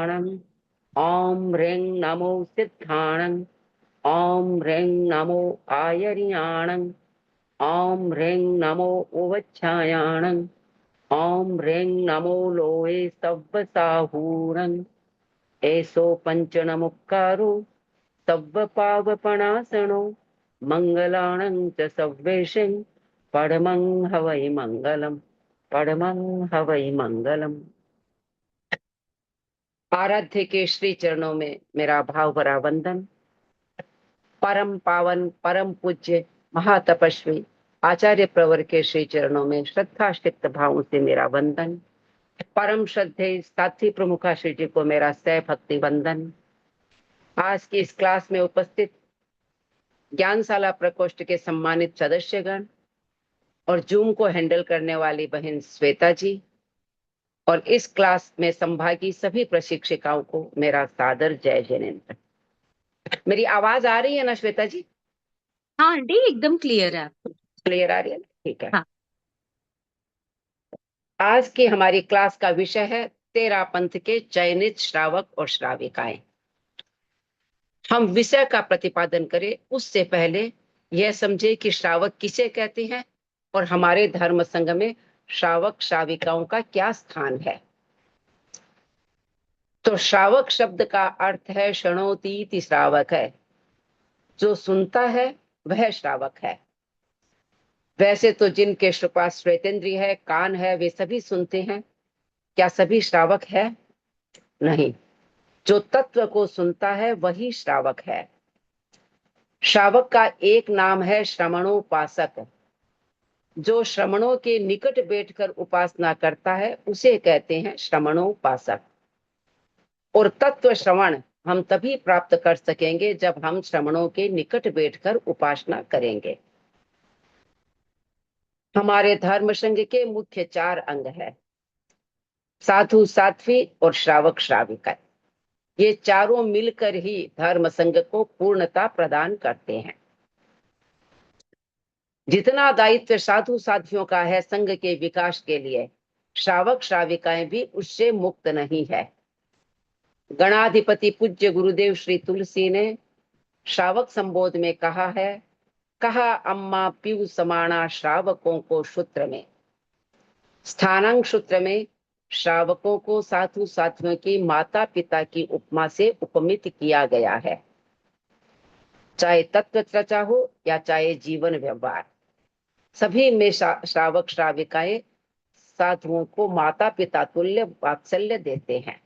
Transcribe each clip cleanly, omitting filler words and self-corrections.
कल्याणं। ओम ह्रीं नमो सिद्धाणं। ओम ह्रीं नमो आयर्याणं। ओम ह्रीं नमो उवच्छायाणं। ओम ह्रीं नमो लोये सव्वसाहूरं। एसो पंचनमुक्कारो सव्वपावपणासनो मंगलाणं च सव्वेशं परमं हवै मंगलम्। परमं हवै मंगलम्। आराध्य के श्री चरणों में मेरा भाव भरा वंदन। परम पावन परम पूज्य महातपस्वी आचार्य प्रवर के श्री चरणों में श्रद्धाशिक्त भावों से मेरा वंदन। परम श्रद्धेय साथी प्रमुखा श्री जी को मेरा सह भक्ति वंदन। आज की इस क्लास में उपस्थित ज्ञानशाला प्रकोष्ठ के सम्मानित सदस्यगण और जूम को हैंडल करने वाली बहन श्वेता जी और इस क्लास में संभागी सभी प्रशिक्षिकाओं को मेरा सादर जय जयनेन्द्र। मेरी आवाज आ रही है ना श्वेता जी? हाँ आंटी, एकदम क्लियर है। क्लियर आ रही है? ठीक है। हाँ। आज की हमारी क्लास का विषय है तेरा पंथ के चयनित श्रावक और श्राविकाएं। हम विषय का प्रतिपादन करें उससे पहले यह समझे कि श्रावक किसे कहते हैं और हमारे धर्म संघ में श्रावक श्राविकाओं का क्या स्थान है। तो श्रावक शब्द का अर्थ है शृणोतीति श्रावक है, जो सुनता है वह श्रावक है। वैसे तो जिनके पास श्वेतेंद्रिय है, कान है, वे सभी सुनते हैं। क्या सभी श्रावक है? नहीं। जो तत्व को सुनता है वही श्रावक है। श्रावक का एक नाम है श्रमणोपासक। जो श्रमणों के निकट बैठकर उपासना करता है उसे कहते हैं श्रमणोपासक। और तत्व श्रवण हम तभी प्राप्त कर सकेंगे जब हम श्रमणों के निकट बैठकर उपासना करेंगे। हमारे धर्म संघ के मुख्य 4 अंग है, साधु साध्वी और श्रावक श्राविका। ये चारों मिलकर ही धर्म संघ को पूर्णता प्रदान करते हैं। जितना दायित्व साधु साध्वियों का है संघ के विकास के लिए, श्रावक श्राविकाएं भी उससे मुक्त नहीं है। गणाधिपति पूज्य गुरुदेव श्री तुलसी ने श्रावक संबोध में कहा है, कहा अम्मा पीऊ समाना श्रावकों को सूत्र में। स्थानांग सूत्र में श्रावकों को साधु साध्वियों की माता पिता की उपमा से उपमित किया गया है। चाहे तत्व चर्चा हो या चाहे जीवन व्यवहार, सभी में श्रावक श्राविकाएं साधुओं को माता पिता तुल्य वात्सल्य देते हैं।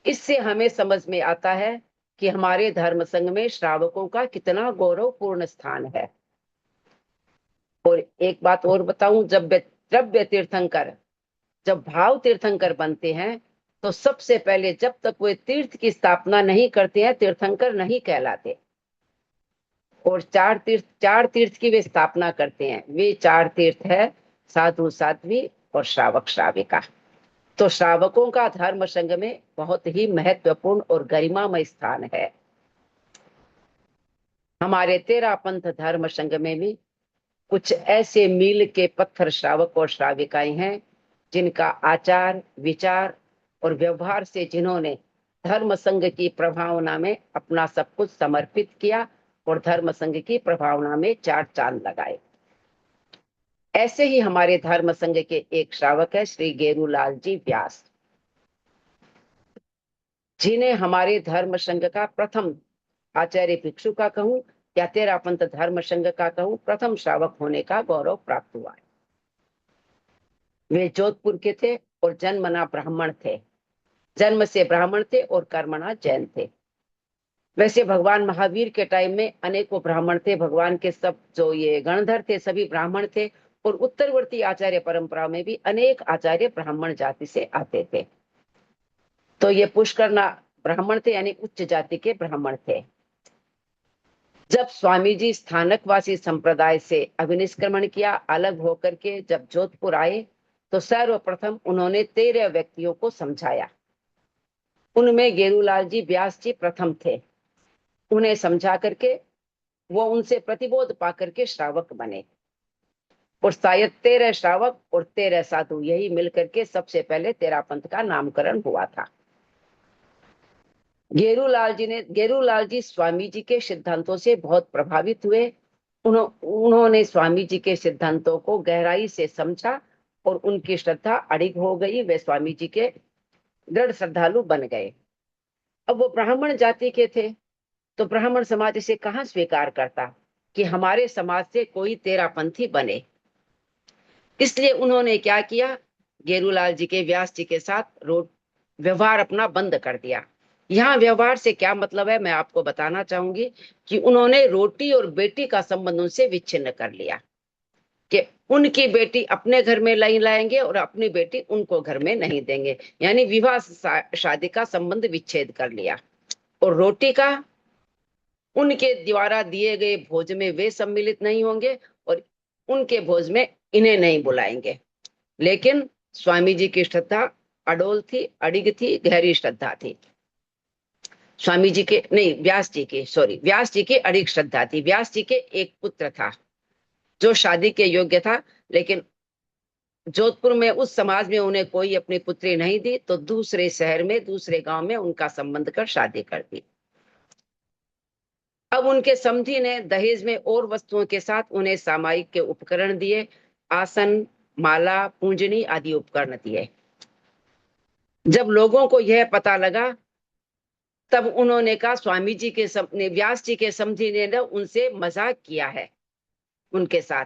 इससे हमें समझ में आता है कि हमारे धर्म संघ में श्रावकों का कितना गौरवपूर्ण स्थान है। और एक बात और बताऊं, जब द्रव्य तीर्थंकर, जब भाव तीर्थंकर बनते हैं तो सबसे पहले जब तक वे तीर्थ की स्थापना नहीं करते हैं तीर्थंकर नहीं कहलाते। और 4 तीर्थ की वे स्थापना करते हैं। वे 4 तीर्थ है साधु साध्वी और श्रावक श्राविका। तो श्रावकों का धर्म संघ में बहुत ही महत्वपूर्ण और गरिमामय स्थान है। हमारे 13 पंथ धर्म संघ में भी कुछ ऐसे मील के पत्थर श्रावक और श्राविकाएं हैं जिनका आचार विचार और व्यवहार से जिन्होंने धर्म संघ की प्रभावना में अपना सब कुछ समर्पित किया और धर्म संघ की प्रभावना में 4 चांद लगाए। ऐसे ही हमारे धर्म संघ के एक श्रावक है श्री गेरूलाल जी व्यास, जिन्हें हमारे धर्म संघ का प्रथम आचार्य भिक्षु का कहूं या 13 पंथ धर्म संघ का कहूं, प्रथम श्रावक होने का गौरव प्राप्त हुआ है। वे जोधपुर के थे और जन्मना ब्राह्मण थे। जन्म से ब्राह्मण थे और कर्मणा जैन थे। वैसे भगवान महावीर के टाइम में अनेकों ब्राह्मण थे। भगवान के सब जो ये गणधर थे सभी ब्राह्मण थे। और उत्तरवर्ती आचार्य परंपरा में भी अनेक आचार्य ब्राह्मण जाति से आते थे। तो ये पुष्करना ब्राह्मण थे, यानी उच्च जाति के ब्राह्मण थे। जब स्वामी जी स्थानकवासी संप्रदाय से अभिनिष्क्रमण किया, अलग होकर के जब जोधपुर आए तो सर्वप्रथम उन्होंने 13 व्यक्तियों को समझाया। उनमें गेरूलाल जी व्यास जी प्रथम थे। उन्हें समझा करके वो उनसे प्रतिबोध पाकर के श्रावक बने। और शायद 13 श्रावक और 13 साधु यही मिलकर के सबसे पहले 13 पंथ का नामकरण हुआ था। गेरूलाल जी स्वामी जी के सिद्धांतों से बहुत प्रभावित हुए। उन्होंने स्वामी जी के सिद्धांतों को गहराई से समझा और उनकी श्रद्धा अडिग हो गई। वे स्वामी जी के दृढ़ श्रद्धालु बन गए। अब वो ब्राह्मण जाति के थे, तो ब्राह्मण समाज इसे कहाँ स्वीकार करता कि हमारे समाज से कोई तेरापंथी बने। इसलिए उन्होंने क्या किया, गेरूलाल जी के व्यास जी के साथ व्यवहार अपना बंद कर दिया। यहाँ व्यवहार से क्या मतलब है मैं आपको बताना चाहूंगी कि उन्होंने रोटी और बेटी का संबंध उनसे विच्छिन्न कर लिया, कि उनकी बेटी अपने घर में नहीं लाएंगे और अपनी बेटी उनको घर में नहीं देंगे, यानी विवाह शादी का संबंध विच्छेद कर लिया। और रोटी का, उनके द्वारा दिए गए भोज में वे सम्मिलित नहीं होंगे और उनके भोज में इन्हें नहीं बुलाएंगे। लेकिन स्वामी जी की श्रद्धा अडोल थी, अडिग थी, गहरी श्रद्धा थी। स्वामी जी के नहीं, व्यास जी की अडिग श्रद्धा थी। व्यास जी के एक पुत्र था जो शादी के योग्य था, लेकिन जोधपुर में उस समाज में उन्हें कोई अपनी पुत्री नहीं दी, तो दूसरे शहर में, दूसरे गांव में उनका संबंध कर शादी कर दी। अब उनके समधी ने दहेज में और वस्तुओं के साथ उन्हें सामायिक के उपकरण दिए, आसन, माला, पूंजनी आदि उपकरण दिए। जब लोगों को यह पता लगा, तब उन्होंने कहा स्वामी जी के व्यास जी के समधी ने उनसे मजाक किया है उनके साथ।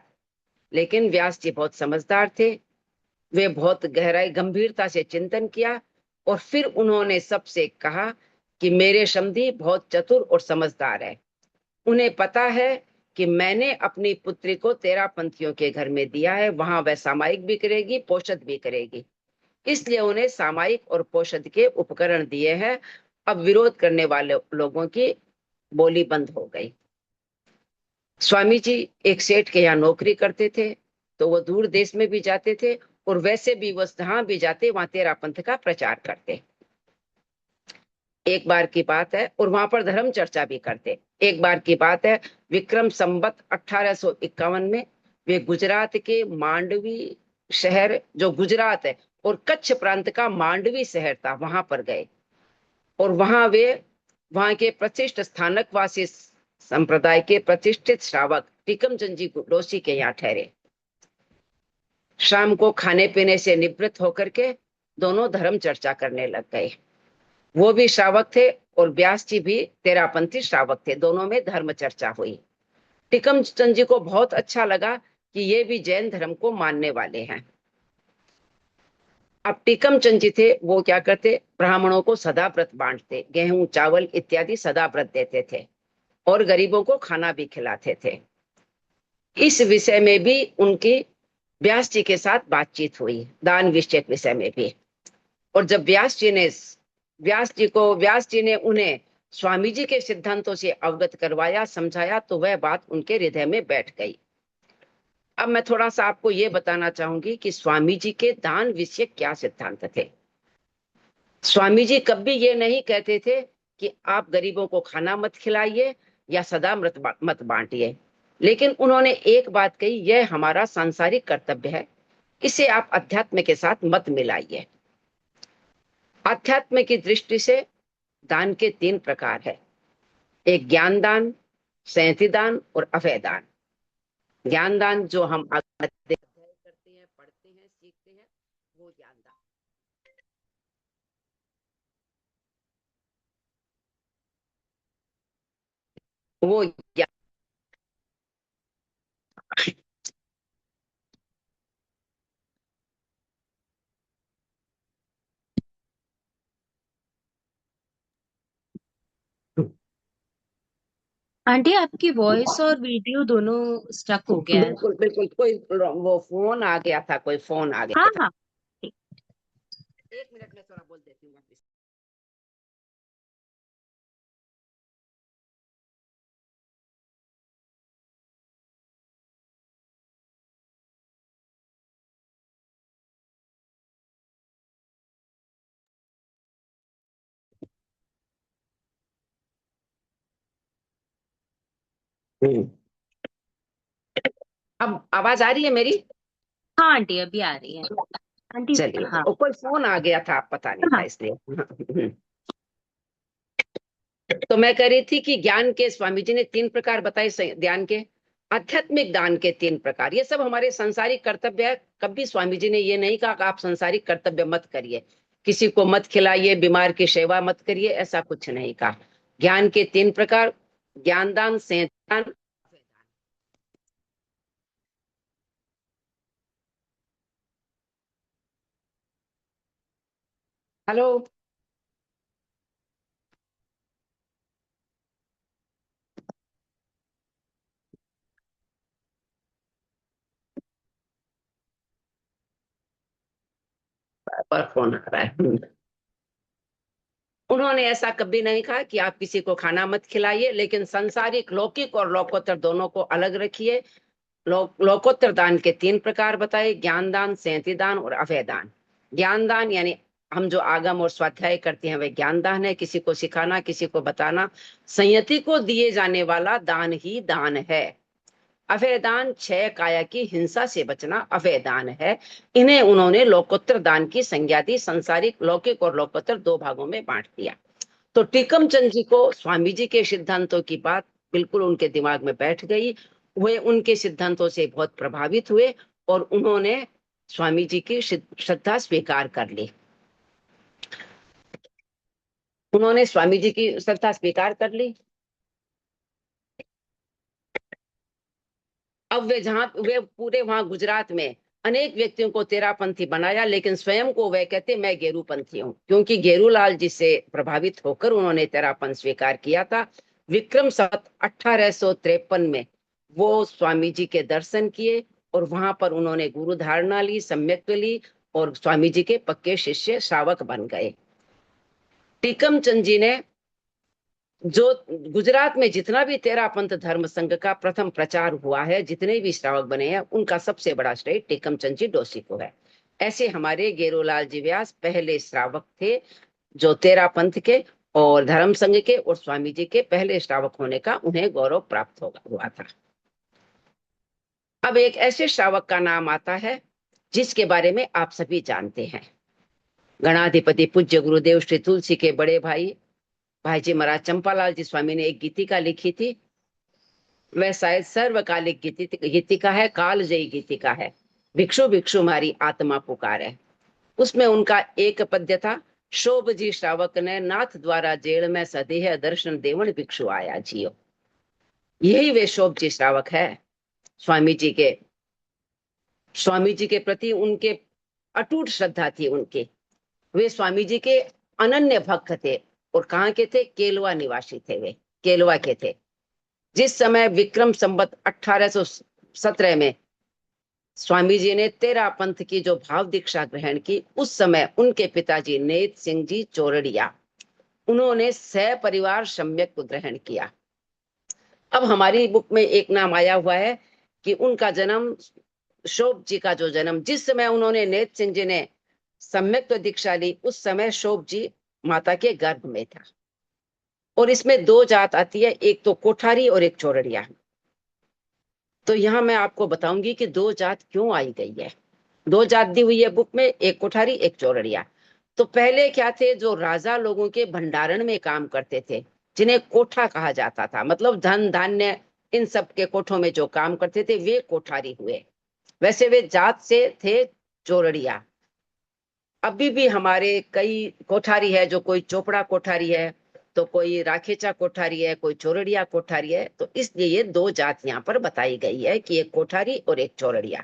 लेकिन व्यास जी बहुत समझदार थे, वे बहुत गहराई गंभीरता से चिंतन किया और फिर उन्होंने सबसे कहा कि मेरे समधी बहुत चतुर और समझदार है। उन्हें पता है कि मैंने अपनी पुत्री को तेरापंथियों के घर में दिया है, वहां वह सामायिक भी करेगी, पोषद भी करेगी। इसलिए उन्हें सामायिक और पोषद के उपकरण दिए हैं। अब विरोध करने वाले लोगों की बोली बंद हो गई। स्वामी जी एक सेठ के यहाँ नौकरी करते थे, तो वो दूर देश में भी जाते थे और वैसे भी वो जहां भी जाते वहां तेरापंथ का प्रचार करते। एक बार की बात है, और वहां पर धर्म चर्चा भी करते। एक बार की बात है, विक्रम संवत 1851 में वे गुजरात के मांडवी शहर, जो गुजरात है और कच्छ प्रांत का मांडवी शहर था, वहां पर गए। और वहां के प्रतिष्ठित स्थानकवासी संप्रदाय के प्रतिष्ठित श्रावक टीकमचंद जी डोसी के यहाँ ठहरे। शाम को खाने पीने से निवृत्त होकर के दोनों धर्म चर्चा करने लग गए। वो भी श्रावक थे और व्यास जी भी तेरापंथी श्रावक थे। दोनों में धर्म चर्चा हुई। टीकमचंद जी को बहुत अच्छा लगा कि ये भी जैन धर्म को मानने वाले हैं। अब टीकमचंद जी थे, वो क्या करते, ब्राह्मणों को सदा व्रत बांटते, गेहूं, चावल इत्यादि सदा व्रत देते थे और गरीबों को खाना भी खिलाते थे। इस विषय में भी उनकी व्यास जी के साथ बातचीत हुई, दान विषय विषय में भी। और जब व्यास जी ने उन्हें स्वामी जी के सिद्धांतों से अवगत करवाया, समझाया, तो वह बात उनके हृदय में बैठ गई। अब मैं थोड़ा सा आपको ये बताना चाहूंगी कि स्वामी जी के दान विषय क्या सिद्धांत थे। स्वामी जी कभी ये नहीं कहते थे कि आप गरीबों को खाना मत खिलाइए या सदा मत बांटिए, लेकिन उन्होंने एक बात कही, यह हमारा सांसारिक कर्तव्य है, इसे आप अध्यात्म के साथ मत मिलाइए। अध्यात्म की दृष्टि से दान के 3 प्रकार है, एक ज्ञान दान, संहति दान और अभय दान। ज्ञान दान जो हम करते हैं, पढ़ते हैं, सीखते हैं, वो ज्ञान दान। वो ज्ञान आंटी आपकी वॉइस और वीडियो दोनों स्टक हो गया है। बिल्कुल बिल्कुल, कोई वो फोन आ गया था, कोई फोन आ हाँ गया था। हाँ। 1 मिनट में थोड़ा बोल देती हूँ वापस। हम्म। अब आवाज आ रही है मेरी? हाँ आंटी अभी आ रही है आंटी। चलिए, हाँ कोई फोन आ गया था, पता नहीं था हाँ। इसलिए। तो मैं कह रही थी कि ज्ञान के स्वामी जी ने 3 प्रकार बताए, ध्यान के, आध्यात्मिक दान के 3 प्रकार। ये सब हमारे संसारिक कर्तव्य है। कभी स्वामी जी ने ये नहीं कहा कि आप संसारिक कर्तव्य मत करिए, किसी को मत खिलाइए, बीमार की सेवा मत करिए, ऐसा कुछ नहीं कहा। ज्ञान के 3 प्रकार, ज्ञान दान, संयम। हेलो। पर फोन आ रहा है। उन्होंने ऐसा कभी नहीं कहा कि आप किसी को खाना मत खिलाइए, लेकिन संसारिक, लौकिक और लोकोत्तर दोनों को अलग रखिए। लोकोत्तर दान के 3 प्रकार बताए, ज्ञान दान, संयति दान और अभय दान। ज्ञान दान यानी हम जो आगम और स्वाध्याय करते हैं वह ज्ञान दान है, किसी को सिखाना, किसी को बताना। संयति को दिए जाने वाला दान ही दान है। अभय दान, क्षय काया की हिंसा से बचना अभय दान है। इन्हें उन्होंने लोकोत्तर दान की संज्ञा दी, संसारिक, लौकिक और लोकोत्तर 2 भागों में बांट दिया। तो टीकम चंद जी को स्वामी जी के सिद्धांतों की बात बिल्कुल उनके दिमाग में बैठ गई। वे उनके सिद्धांतों से बहुत प्रभावित हुए और उन्होंने स्वामी जी की श्रद्धा स्वीकार कर ली। उन्होंने स्वामी जी की श्रद्धा स्वीकार कर ली। अब वे पूरे वहां गुजरात में अनेक व्यक्तियों को तेरापंथी बनाया, लेकिन स्वयं को वे कहते मैं गेरूपंथी हूँ, क्योंकि गेरूलाल जी से प्रभावित होकर उन्होंने तेरापंथ स्वीकार किया था। विक्रम संवत 1853 में वो स्वामी जी के दर्शन किए और वहां पर उन्होंने गुरु धारणा ली, सम्यक ली और स्वामी जी के पक्के शिष्य श्रावक बन गए। टीकम चंद जी ने जो गुजरात में जितना भी तेरापंथ धर्म संघ का प्रथम प्रचार हुआ है, जितने भी श्रावक बने हैं, उनका सबसे बड़ा श्रेय टेकमचंद जी डोसी को है। ऐसे हमारे गेरूलाल जी व्यास पहले श्रावक थे जो तेरापंथ के और धर्म संघ के और स्वामी जी के पहले श्रावक होने का उन्हें गौरव प्राप्त हुआ था। अब एक ऐसे श्रावक का नाम आता है जिसके बारे में आप सभी जानते हैं। गणाधिपति पूज्य गुरुदेव श्री तुलसी के बड़े भाई भाई जी महाराज चंपालाल जी स्वामी ने एक गीतिका लिखी थी। वह शायद सर्वकालिक गीतिका है, कालजयी गीतिका है। भिक्षु भिक्षु मारी आत्मा पुकार है। उसमें उनका एक पद्य था, शोभ जी श्रावक ने नाथ द्वारा जेल में सदेह दर्शन देवण भिक्षु आया जियो। यही वे शोभ जी श्रावक है। स्वामी जी के प्रति उनके अटूट श्रद्धा थी उनके। वे स्वामी जी के अनन्य भक्त थे और कहाँ के थे? केलवा निवासी थे। वे केलवा के थे। जिस समय विक्रम संवत 1817 में स्वामी जी ने तेरापंथ की जो भाव दीक्षा ग्रहण की, उस समय उनके पिताजी नेत सिंह जी चौरड़िया, उन्होंने सपरिवार सम्यक को ग्रहण किया। अब हमारी बुक में एक नाम आया हुआ है कि उनका जन्म, शोभ जी का जो जन्म, जिस समय उन्होंने नेत सिंह जी ने सम्यक दीक्षा ली, उस समय शोभ जी माता के गर्भ में था। और इसमें 2 जात आती है, एक तो कोठारी और एक चौरड़िया। तो यहाँ मैं आपको बताऊंगी कि 2 जात क्यों आई गई है। 2 जात दी हुई है बुक में, एक कोठारी एक चौरड़िया। तो पहले क्या थे? जो राजा लोगों के भंडारण में काम करते थे, जिन्हें कोठा कहा जाता था, मतलब धन धान्य इन सब के कोठों में जो काम करते थे, वे कोठारी हुए। वैसे वे जात से थे चौरड़िया। अभी भी हमारे कई कोठारी है, जो कोई चोपड़ा कोठारी है, तो कोई राखेचा कोठारी है, कोई चौरड़िया कोठारी है। तो इसलिए ये 2 जात यहाँ पर बताई गई है कि एक कोठारी और एक चौरड़िया।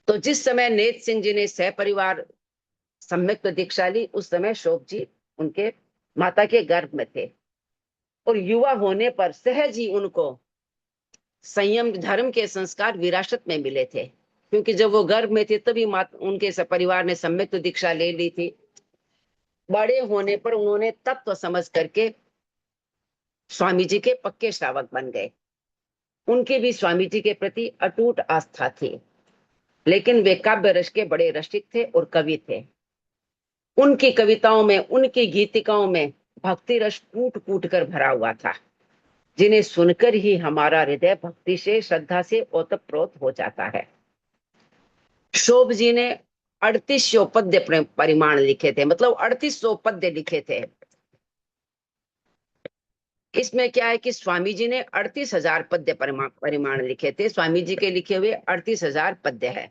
तो जिस समय नेत सिंह जी ने सपरिवार सम्यक दीक्षा ली, उस समय शोभ जी उनके माता के गर्भ में थे और युवा होने पर सहज ही उनको संयम धर्म के संस्कार विरासत में मिले थे, क्योंकि जब वो गर्भ में थे तभी उनके परिवार ने सम्यक दीक्षा ले ली थी। बड़े होने पर उन्होंने तत्व समझ करके स्वामी जी के पक्के श्रावक बन गए। उनकी भी स्वामी जी के प्रति अटूट आस्था थी, लेकिन वे काव्य रस के बड़े रसिक थे और कवि थे। उनकी कविताओं में, उनकी गीतिकाओं में भक्ति रस कूट कूट कर भरा हुआ था, जिन्हें सुनकर ही हमारा हृदय भक्ति से, श्रद्धा से ओतप्रोत हो जाता है। शोभ जी ने 3800 पद्य परिमाण लिखे थे, मतलब 3800 पद्य लिखे थे। इसमें क्या है कि स्वामी जी ने 38,000 पद्य परिमाण लिखे थे। स्वामी जी के लिखे हुए 38,000 पद्य है।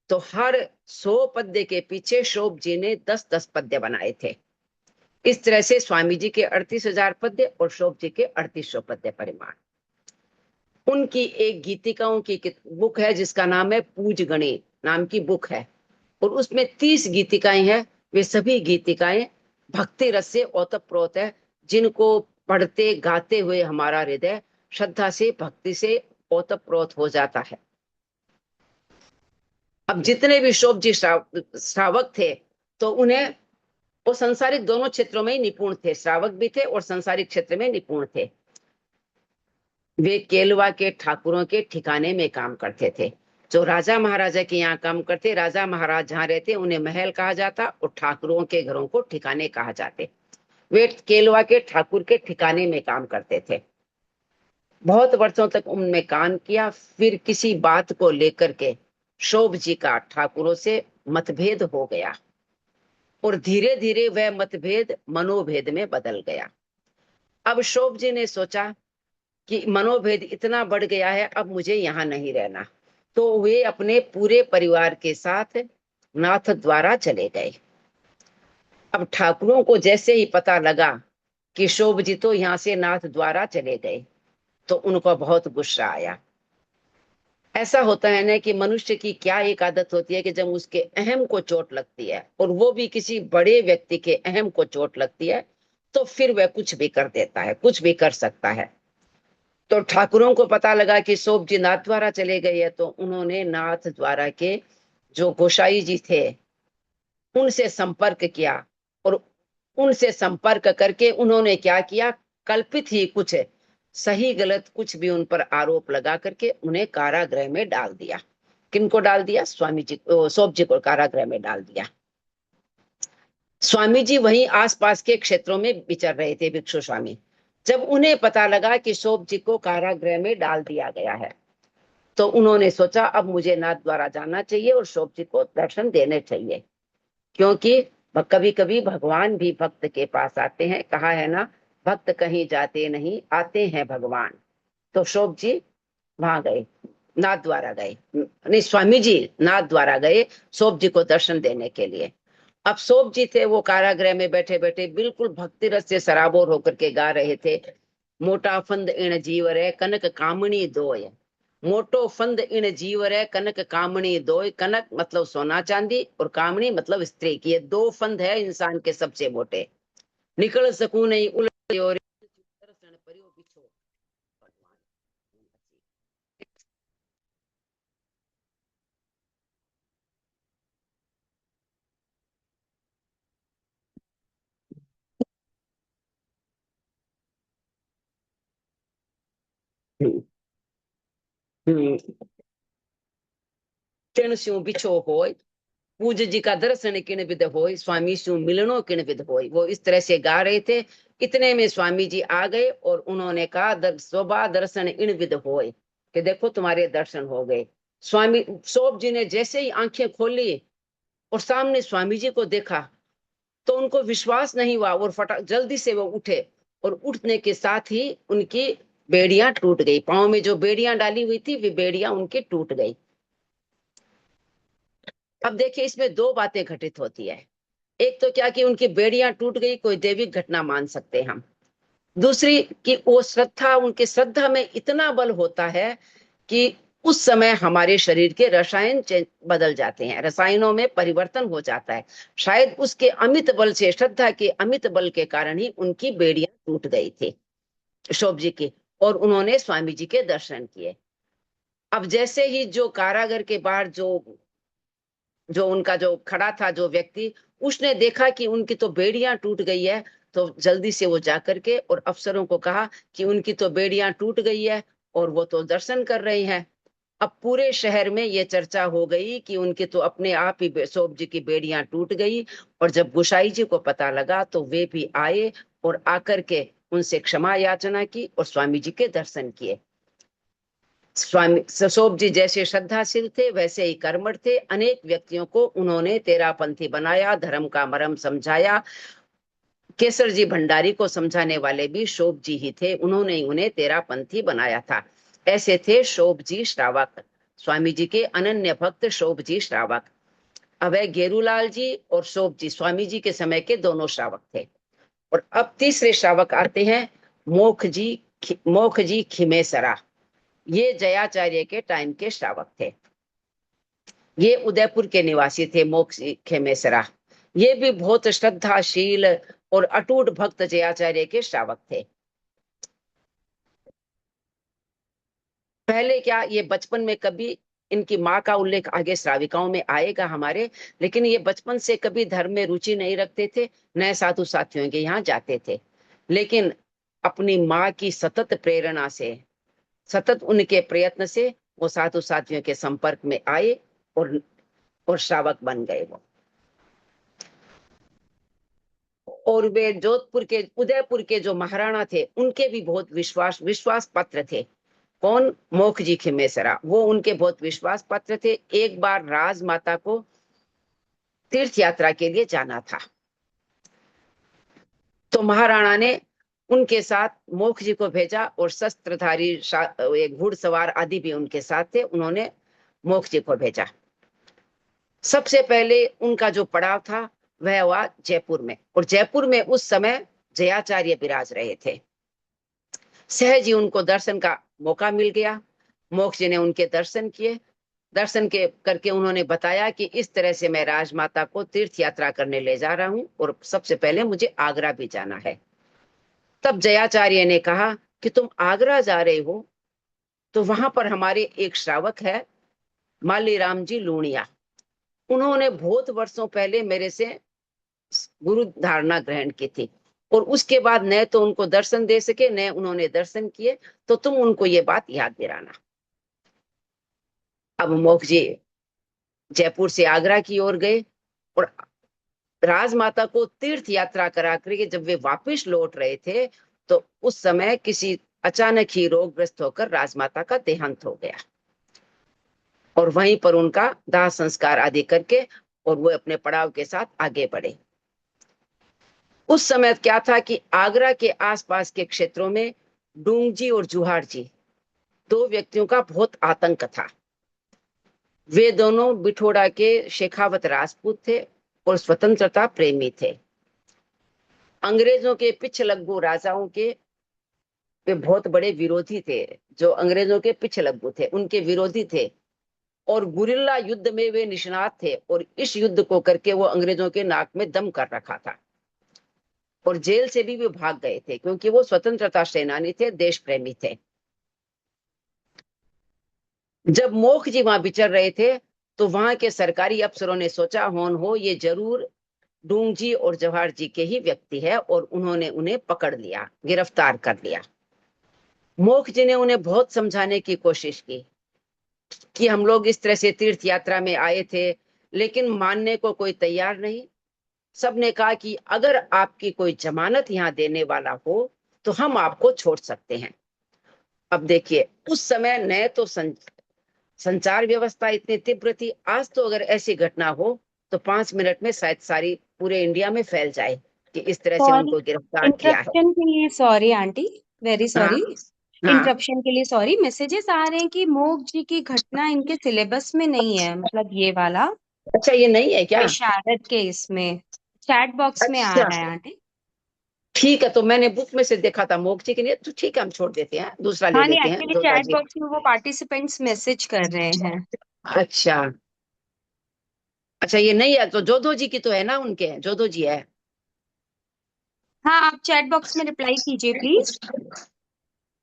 तो हर 100 पद्य के पीछे शोभ जी ने 10-10 पद्य बनाए थे। इस तरह से स्वामी जी के 38,000 पद्य और शोभ जी के 3800 पद्य परिमाण। उनकी एक गीतिकाओं की बुक है जिसका नाम है पूज गणे नाम की बुक है, और उसमें 30 गीतिकाएं हैं। वे सभी गीतिकाएं भक्ति रस से ओतप्रोत है, जिनको पढ़ते गाते हुए हमारा हृदय श्रद्धा से भक्ति से ओतप्रोत हो जाता है। अब जितने भी शोभ जी श्रावक थे, तो उन्हें वो संसारिक दोनों क्षेत्रों में ही निपुण थे, श्रावक भी थे और संसारिक क्षेत्र में निपुण थे। वे केलवा के ठाकुरों के ठिकाने में काम करते थे। जो राजा महाराजा के यहाँ काम करते, राजा महाराज जहाँ रहते उन्हें महल कहा जाता और ठाकुरों के घरों को ठिकाने कहा जाते। वे केलवा के ठाकुर के ठिकाने में काम करते थे। बहुत वर्षों तक उनमें काम किया। फिर किसी बात को लेकर के शोभ जी का ठाकुरों से मतभेद हो गया, और धीरे धीरे वह मतभेद मनोभेद में बदल गया। अब शोभ जी ने सोचा कि मनोभेद इतना बढ़ गया है, अब मुझे यहाँ नहीं रहना। तो वे अपने पूरे परिवार के साथ नाथ द्वारा चले गए। अब ठाकुरों को जैसे ही पता लगा कि शोभ जी तो यहाँ से नाथ द्वारा चले गए, तो उनको बहुत गुस्सा आया। ऐसा होता है ना कि मनुष्य की क्या एक आदत होती है कि जब उसके अहम को चोट लगती है, और वो भी किसी बड़े व्यक्ति के अहम को चोट लगती है, तो फिर वह कुछ भी कर देता है, कुछ भी कर सकता है। तो ठाकुरों को पता लगा कि शोभ जी नाथ द्वारा चले गए हैं, तो उन्होंने नाथ द्वारा के जो गोसाई जी थे उनसे संपर्क किया, और उनसे संपर्क करके उन्होंने क्या किया, कल्पित ही कुछ सही गलत कुछ भी उन पर आरोप लगा करके उन्हें कारागृह में डाल दिया। किनको डाल दिया? स्वामी जी, शोभ जी को कारागृह में डाल दिया। स्वामी जी वहीं आसपास के क्षेत्रों में विचर रहे थे, भिक्षु स्वामी। जब उन्हें पता लगा कि शोभ जी को कारागृह में डाल दिया गया है, तो उन्होंने सोचा अब मुझे नाथ द्वारा जाना चाहिए और शोभ जी को दर्शन देने चाहिए, क्योंकि कभी कभी भगवान भी भक्त के पास आते हैं। कहा है ना, भक्त कहीं जाते नहीं, आते हैं भगवान। तो शोभ जी वहां गए, नाथ द्वारा गए, नहीं स्वामी जी नाथ द्वारा गए शोभ जी को दर्शन देने के लिए। अब शोभ जी थे वो कारागृह में बैठे बैठे बिल्कुल भक्ति रस से सराबोर होकर के गा रहे थे। मोटा फंद इण जीवरे कनक कामणी दोय, मोटो फंद इन जीवरे कनक कामणी दोय। कनक मतलब सोना चांदी, और कामणी मतलब स्त्री की। ये दो फंद है इंसान के सबसे मोटे। निकल सकूं नहीं उलट और दर्शन परियो बिछो। हम्म, हम्म। तिण स्यों बिछो होय, पूज जी का दर्शन किण विध होय, स्वामी स्यों मिलनो किण विध होय। वो इस तरह से गा रहे थे। इतने में स्वामी जी आ गए और उन्होंने कहा शोभा दर्शन इन विध होय, कि देखो तुम्हारे दर्शन हो गए। स्वामी शोभ जी ने जैसे ही आंखें खोली और सामने स्वामी जी को देखा, तो उनको विश्वास नहीं हुआ, और फटा जल्दी से वो उठे, और उठने के साथ ही उनकी बेड़ियां टूट गई। पांव में जो बेड़ियां डाली हुई थी वे बेड़ियां उनकी टूट गई। अब देखिए इसमें दो बातें घटित होती है। एक तो क्या कि उनकी बेड़ियां टूट गई, कोई दैविक घटना मान सकते हैं हम। दूसरी कि वो श्रद्धा, उनकी श्रद्धा में इतना बल होता है कि उस समय हमारे शरीर के रसायन बदल जाते हैं, रसायनों में परिवर्तन हो जाता है। शायद उसके अमित बल से, श्रद्धा के अमित बल के कारण ही उनकी बेड़ियां टूट गई थी शोभ जी की, और उन्होंने स्वामी जी के दर्शन किए। अब जैसे ही जो कारागार के बाहर जो जो उनका जो खड़ा था जो व्यक्ति, उसने देखा कि उनकी तो बेड़ियां टूट गई है, तो जल्दी से वो जाकर के और अफसरों को कहा कि उनकी तो बेड़ियां टूट गई है और वो तो दर्शन कर रही हैं। अब पूरे शहर में ये चर्चा हो गई कि उनकी तो अपने आप ही शोभ जी की बेड़ियां टूट गई। और जब गोसाई जी को पता लगा तो वे भी आए और आकर के उनसे क्षमा याचना की और स्वामी जी के दर्शन किए। स्वामी शोभ जी जैसे श्रद्धाशील थे वैसे ही कर्मठ थे। अनेक व्यक्तियों को उन्होंने तेरापंथी बनाया, धर्म का मर्म समझाया, केसर जी भंडारी को समझाने वाले भी शोभ जी ही थे, उन्होंने ही उन्हें तेरा पंथी बनाया था। ऐसे थे शोभ जी श्रावक, स्वामी जी के अनन्य भक्त शोभ जी श्रावक। अभय गेरूलाल जी और शोभ जी स्वामी जी के समय के दोनों श्रावक थे। और अब तीसरे श्रावक आते हैं, मोख जी खिमेसरा। ये जयाचार्य के टाइम के श्रावक थे। ये उदयपुर के निवासी थे, मोख जी खिमेसरा। ये भी बहुत श्रद्धाशील और अटूट भक्त जयाचार्य के श्रावक थे। पहले क्या, ये बचपन में कभी, इनकी माँ का उल्लेख आगे श्राविकाओं में आएगा हमारे, लेकिन ये बचपन से कभी धर्म में रुचि नहीं रखते थे, नए साधु साथियों के यहाँ जाते थे। लेकिन अपनी माँ की सतत प्रेरणा से, सतत उनके प्रयत्न से वो साधु साथियों के संपर्क में आए और श्रावक बन गए वो। और वे जोधपुर के, उदयपुर के जो महाराणा थे, उनके भी बहुत विश्वास पात्र थे। कौन? मोख जी खिमेसरा, वो उनके बहुत विश्वास पात्र थे। एक बार राजमाता को तीर्थ यात्रा के लिए जाना था, तो महाराणा ने उनके साथ मोख जी को भेजा, और शस्त्रधारी एक घुड़सवार आदि भी उनके साथ थे, उन्होंने मोख जी को भेजा। सबसे पहले उनका जो पड़ाव था वह हुआ जयपुर में, और जयपुर में उस समय जयाचार्य विराज रहे थे। सहज ही उनको दर्शन का मौका मिल गया। मोक्ष जी ने उनके दर्शन किए। दर्शन के करके उन्होंने बताया कि इस तरह से मैं राजमाता को तीर्थ यात्रा करने ले जा रहा हूं, और सबसे पहले मुझे आगरा भी जाना है। तब जयाचार्य ने कहा कि तुम आगरा जा रहे हो, तो वहां पर हमारे एक श्रावक है, मालीराम जी लूणिया। उन्होंने बहुत वर्षों पहले मेरे से गुरु धारणा ग्रहण की थी, और उसके बाद न तो उनको दर्शन दे सके, न उन्होंने दर्शन किए, तो तुम उनको ये बात याद दिलाना। अब मोक्ष जी जयपुर से आगरा की ओर गए, और राजमाता को तीर्थ यात्रा करा करके जब वे वापस लौट रहे थे, तो उस समय किसी अचानक ही रोगग्रस्त होकर राजमाता का देहांत हो गया, और वहीं पर उनका दाह संस्कार आदि करके और वो अपने पड़ाव के साथ आगे बढ़े। उस समय क्या था कि आगरा के आसपास के क्षेत्रों में डूंगजी और जुहार जी, दो व्यक्तियों का बहुत आतंक था। वे दोनों बिठोड़ा के शेखावत राजपूत थे और स्वतंत्रता प्रेमी थे। अंग्रेजों के पिछलग्गू राजाओं के वे बहुत बड़े विरोधी थे। जो अंग्रेजों के पिछलग्गू थे उनके विरोधी थे, और गुरिल्ला युद्ध में वे निष्णात थे, और इस युद्ध को करके वो अंग्रेजों के नाक में दम कर रखा था। और जेल से भी वे भाग गए थे, क्योंकि वो स्वतंत्रता सेनानी थे, देश प्रेमी थे। जब मोख जी वहां विचर रहे थे, तो वहां के सरकारी अफसरों ने सोचा, होन हो ये जरूर डूंग जी और जवाहर जी के ही व्यक्ति है, और उन्होंने उन्हें पकड़ लिया, गिरफ्तार कर लिया। मोख जी ने उन्हें बहुत समझाने की कोशिश की कि हम लोग इस तरह से तीर्थ यात्रा में आए थे, लेकिन मानने को कोई तैयार नहीं। सबने कहा कि अगर आपकी कोई जमानत यहाँ देने वाला हो तो हम आपको छोड़ सकते हैं। अब देखिए, उस समय न तो संचार व्यवस्था इतनी तीव्र थी। आज तो अगर ऐसी घटना हो तो 5 मिनट में शायद सारी पूरे इंडिया में फैल जाए कि इस तरह से सॉरी, उनको गिरफ्तार किया है। इंटरप्शन के लिए सॉरी आंटी, वेरी हाँ, सॉरी। हाँ। इंटरप्शन के लिए सॉरी। मैसेजेस आ रहे हैं कि मोग जी की घटना इनके सिलेबस में नहीं है, मतलब ये वाला अच्छा, ये नहीं है क्या? विशारद के इसमें चैट बॉक्स में आ अच्छा, रहा है आंटी। ठीक है, तो मैंने बुक में से देखा था मोक्ची के लिए, तो ठीक है, हम छोड़ देते हैं, दूसरा ले हाँ नहीं, लेते हैं, एक्चुअली जोधा चैट जी। बॉक्स में वो पार्टिसिपेंट्स मैसेज कर रहे हैं। अच्छा, अच्छा, ये नहीं है तो जोधो जी की तो है ना, उनके जोधो जी है। हाँ, आप चैट बॉक्स में रिप्लाई कीजिए प्लीज।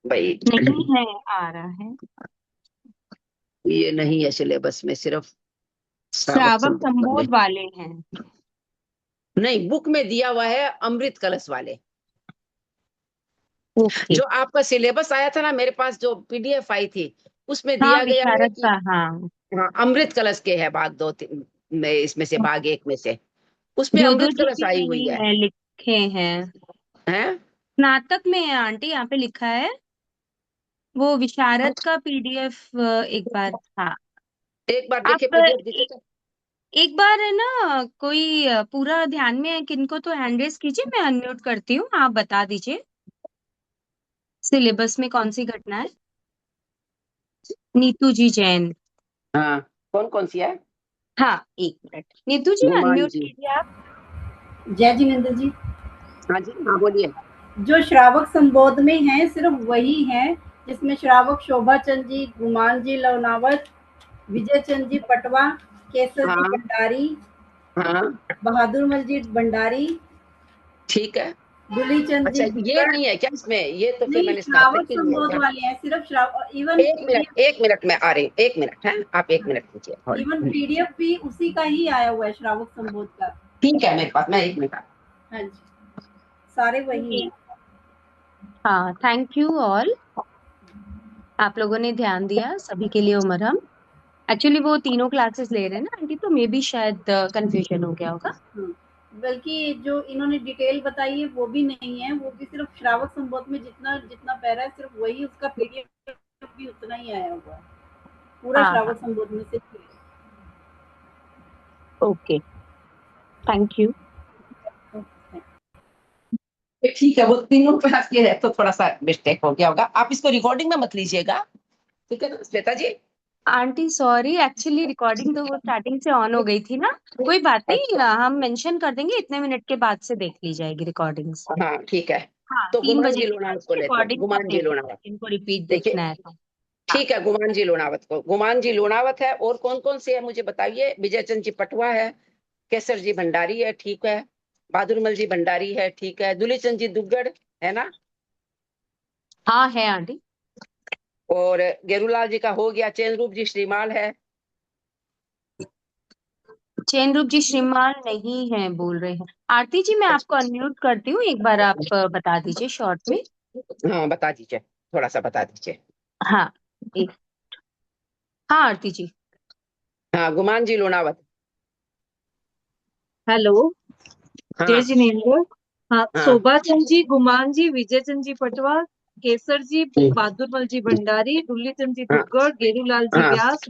भाई, नहीं है, आ रहा है। ये नहीं है सिलेबस में, सिर्फ श्रावक श्रावक संबोध वाले। संबोध वाले हैं। नहीं, बुक में दिया हुआ है अमृत कलश वाले। ओके। जो आपका सिलेबस आया था ना मेरे पास, जो पीडीएफ आई थी, उसमें हाँ, दिया गया है विशारद कि का, हाँ। हाँ, अमृत कलश के है भाग दो में, इसमें से भाग एक में से उसमें जोधो अमृत जी कलश भी आई हुई नहीं है। है, लिखे हैं। हैं? स्नातक में है आंटी, यहाँ पे लिखा है। वो विशारद का पीडीएफ एक बार था। एक बार आप देखिए, पीडीएफ दिखे तो। एक बार है ना, कोई पूरा ध्यान में है किनको तो हैंड रेस कीजिए, मैं अनम्यूट करती हूँ, आप बता दीजिए सिलेबस में कौन सी घटना है। नीतू जी जैन। हाँ, कौन कौन सी है? हाँ, एक मिनट, नीतू जी गुमान अनम्यूट जी। कीजिए आप। जय जिनेन्द्र जी। हाँ जी, हाँ बोलिए। जो श्रावक संबोध में है सिर्फ वही है जिसमें श्रावक शोभा चंद जी, गुमान जी लोनावत, विजय चंद जी पटवा, केसर जी हाँ भंडारी, हाँ, बहादुर मल जी भंडारी, ठीक है। दुली चंद जी अच्छा, ये दुक्कड़। नहीं है क्या इसमें? ये तो फिर नहीं, मैंने स्नातक श्रावक के लिए है संबोध क्या? वाले हैं, सिर्फ श्रावक। इवन एक मिनट, पीडीएफ, एक मिनट में आ रही हूँ, एक मिनट है, आप एक मिनट कीजिए इवन होल्ड। पीडीएफ भी उसी का ही आया हुआ है, श्रावक संबोध का। ठीक है मेरे पास, मैं एक मिनट हाँ जी, सारे वही हैं। हाँ, थैंक यू ऑल, आप लोगों ने ध्यान दिया, सभी के लिए उमरहम। एक्चुअली वो तीनों क्लासेस ले रहे हैं ना आंटी, तो मे बी शायद कंफ्यूजन हो गया होगा। हाँ, बल्कि जो इन्होंने डिटेल बताई है वो भी नहीं है, वो भी सिर्फ श्रावक संबोध में जितना जितना पैरा है सिर्फ वही, उसका पीडीएफ भी उतना ही आया हुआ है, पूरा हाँ हाँ, श्रावक संबोध में से। Okay, thank you. ठीक है, वो तीनों क्लास के है तो थोड़ा सा मिस्टेक हो गया होगा, आप इसको रिकॉर्डिंग में मत लीजिएगा, ठीक है ना श्वेता जी? आंटी सॉरी, एक्चुअली रिकॉर्डिंग तो वो स्टार्टिंग से ऑन हो गई थी ना, कोई बात नहीं, अच्छा, हम मेंशन कर देंगे, इतने मिनट के बाद से देख ली जाएगी रिकॉर्डिंग्स। हाँ ठीक है। हाँ, तो 3 बजे गुमान जी के बाद लोनावत को से लेते हैं, रिकॉर्डिंग आप गुमान जी देख लोनावत। लीजिए, इनको रिपीट देखिए, देखना है तो। हाँ, ठीक है, गुमान जी लोनावत को, गुमान जी लोनावत है, और कौन कौन से है मुझे बताइए? विजय चंद जी पटवा है, केसर जी भंडारी है, ठीक है, बहादुर मल जी भंडारी है, ठीक है, दुलीचंद जी दुग्गड़ है ना, हाँ है आंटी। और गेरूलाल जी का हो गया, चैन रूप जी श्रीमाल है। चैन रूप जी श्रीमान नहीं है बोल रहे हैं। आरती जी मैं आपको अनम्यूट करती हूँ, एक बार आप बता दीजिए शॉर्ट में। हाँ बता दीजिए, थोड़ा सा बता दीजिए। हाँ, एक, हाँ आरती जी। हाँ, गुमान जी लोनावत। हेलो, जय हाँ जिनेन्द्र। हाँ, हाँ। शोभा चंद जी, गुमान जी, विजय चंद जी पटवा, केसर जी, हम्म, बहादुर मल जी भंडारी, दुल्ली चंद जी हाँ दुग्गड़, गेरूलाल जी हाँ। व्यास,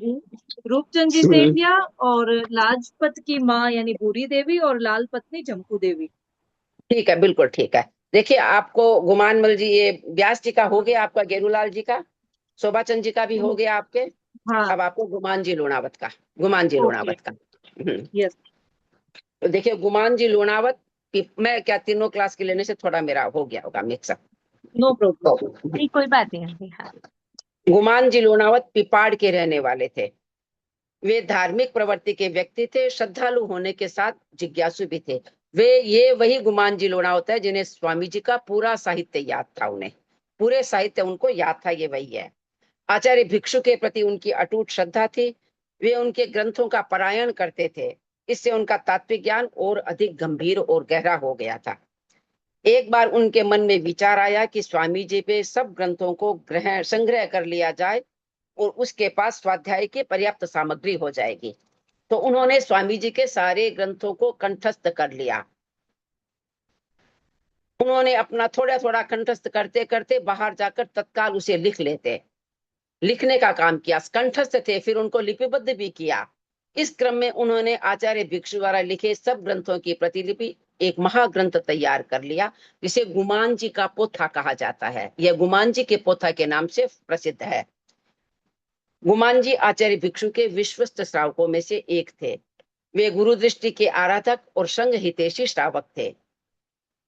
रूपचंद जी हम्म, सेठिया और लाजपत की माँ यानी भूरी देवी और लाल पत्नी जम्पू देवी। ठीक है, बिल्कुल ठीक है। देखिए, आपको गुमान मल जी, ये व्यास जी का हो गया, आपका गेरूलाल जी का, शोभा चंद जी का भी हो गया आपके। हाँ, अब आपको गुमान जी लोनावत का, गुमान जी ओके, लोनावत का। यस, तो देखिए, गुमान जी लोनावत मैं क्या, तीनों क्लास के लेने से थोड़ा मेरा हो गया होगा मिक्सअप। No problem. तो नहीं कोई बात नहीं आंटी, हाँ। गुमान जी लोनावत पिपाड़ के रहने वाले थे। वे धार्मिक प्रवृत्ति के व्यक्ति थे, श्रद्धालु होने के साथ जिज्ञासु भी थे। वे ये वही गुमान जी लोनावत है जिन्हें स्वामी जी का पूरा साहित्य याद था, उन्हें पूरे साहित्य उनको याद था, ये वही है। आचार्य भिक्षु के प्रति उनकी अटूट श्रद्धा थी। वे उनके ग्रंथों का पारायण करते थे। इससे उनका तात्विक ज्ञान और अधिक गंभीर और गहरा हो गया था। एक बार उनके मन में विचार आया कि स्वामी जी पे सब ग्रंथों को ग्रहण संग्रह कर लिया जाए और उसके पास स्वाध्याय की पर्याप्त सामग्री हो जाएगी। तो उन्होंने स्वामी जी के सारे ग्रंथों को कंठस्थ कर लिया। उन्होंने अपना थोड़ा थोड़ा कंठस्थ करते करते बाहर जाकर तत्काल उसे लिखने का काम किया। कंठस्थ थे, फिर उनको लिपिबद्ध भी किया। इस क्रम में उन्होंने आचार्य भिक्षु द्वारा लिखे सब ग्रंथों की प्रतिलिपि एक महाग्रंथ तैयार कर लिया, जिसे गुमान जी का पोथा कहा जाता है। यह गुमान जी के पोथा के नाम से प्रसिद्ध है। गुमान जी आचार्य भिक्षु के विश्वस्त श्रावकों में से एक थे। वे गुरु दृष्टि के आराधक और संघ हितैषी श्रावक थे।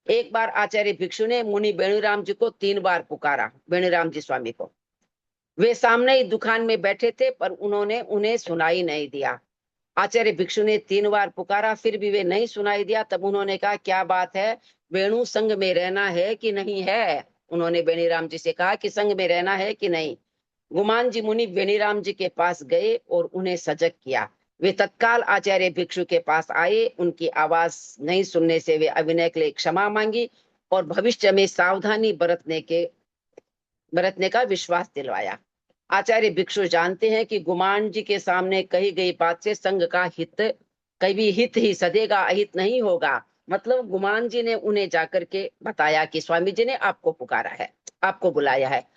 एक बार आचार्य भिक्षु ने मुनि बेणुराम जी को 3 बार पुकारा, बेणुराम जी स्वामी को। वे सामने ही दुकान में बैठे थे, पर उन्होंने उन्हें सुनाई नहीं दिया। आचार्य भिक्षु ने 3 बार पुकारा, फिर भी वे नहीं सुनाई दिया। तब उन्होंने कहा, क्या बात है, वेणु संग में रहना है कि नहीं है? उन्होंने बेणीराम जी से कहा कि संग में रहना है कि नहीं। गुमान जी मुनि बेणीराम जी के पास गए और उन्हें सजग किया। वे तत्काल आचार्य भिक्षु के पास आए। उनकी आवाज नहीं सुनने से वे अभिनय के लिए क्षमा मांगी और भविष्य में सावधानी बरतने का विश्वास दिलवाया। आचार्य भिक्षु जानते हैं कि गुमान जी के सामने कही गई बात से संघ का हित, कभी हित ही सदेगा, अहित नहीं होगा। मतलब गुमान जी ने उन्हें जाकर के बताया कि स्वामी जी ने आपको पुकारा है, आपको बुलाया है।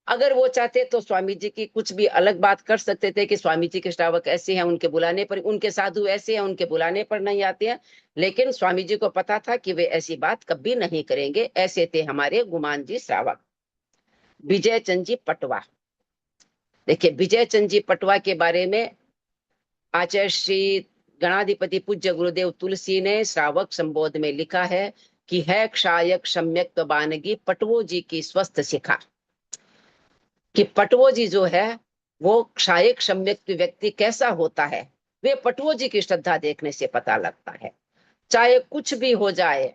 अगर वो चाहते तो स्वामी जी की कुछ भी अलग बात कर सकते थे कि स्वामी जी के श्रावक ऐसे हैं, उनके बुलाने पर, उनके साधु ऐसे हैं, उनके बुलाने पर नहीं आते हैं। लेकिन स्वामी जी को पता था कि वे ऐसी बात कभी नहीं करेंगे। ऐसे थे हमारे गुमान जी श्रावक। विजय चंद जी पटवा। देखिए, विजय चंद जी पटवा के बारे में आचार्य श्री गणाधिपति पूज्य गुरुदेव तुलसी ने श्रावक संबोध में लिखा है कि है क्षायक सम्यक बानगी पटवो जी की स्वस्थ शिखा। कि पटवो जी जो है वो क्षायक सम्यक व्यक्ति कैसा होता है, वे पटवो जी की श्रद्धा देखने से पता लगता है। चाहे कुछ भी हो जाए,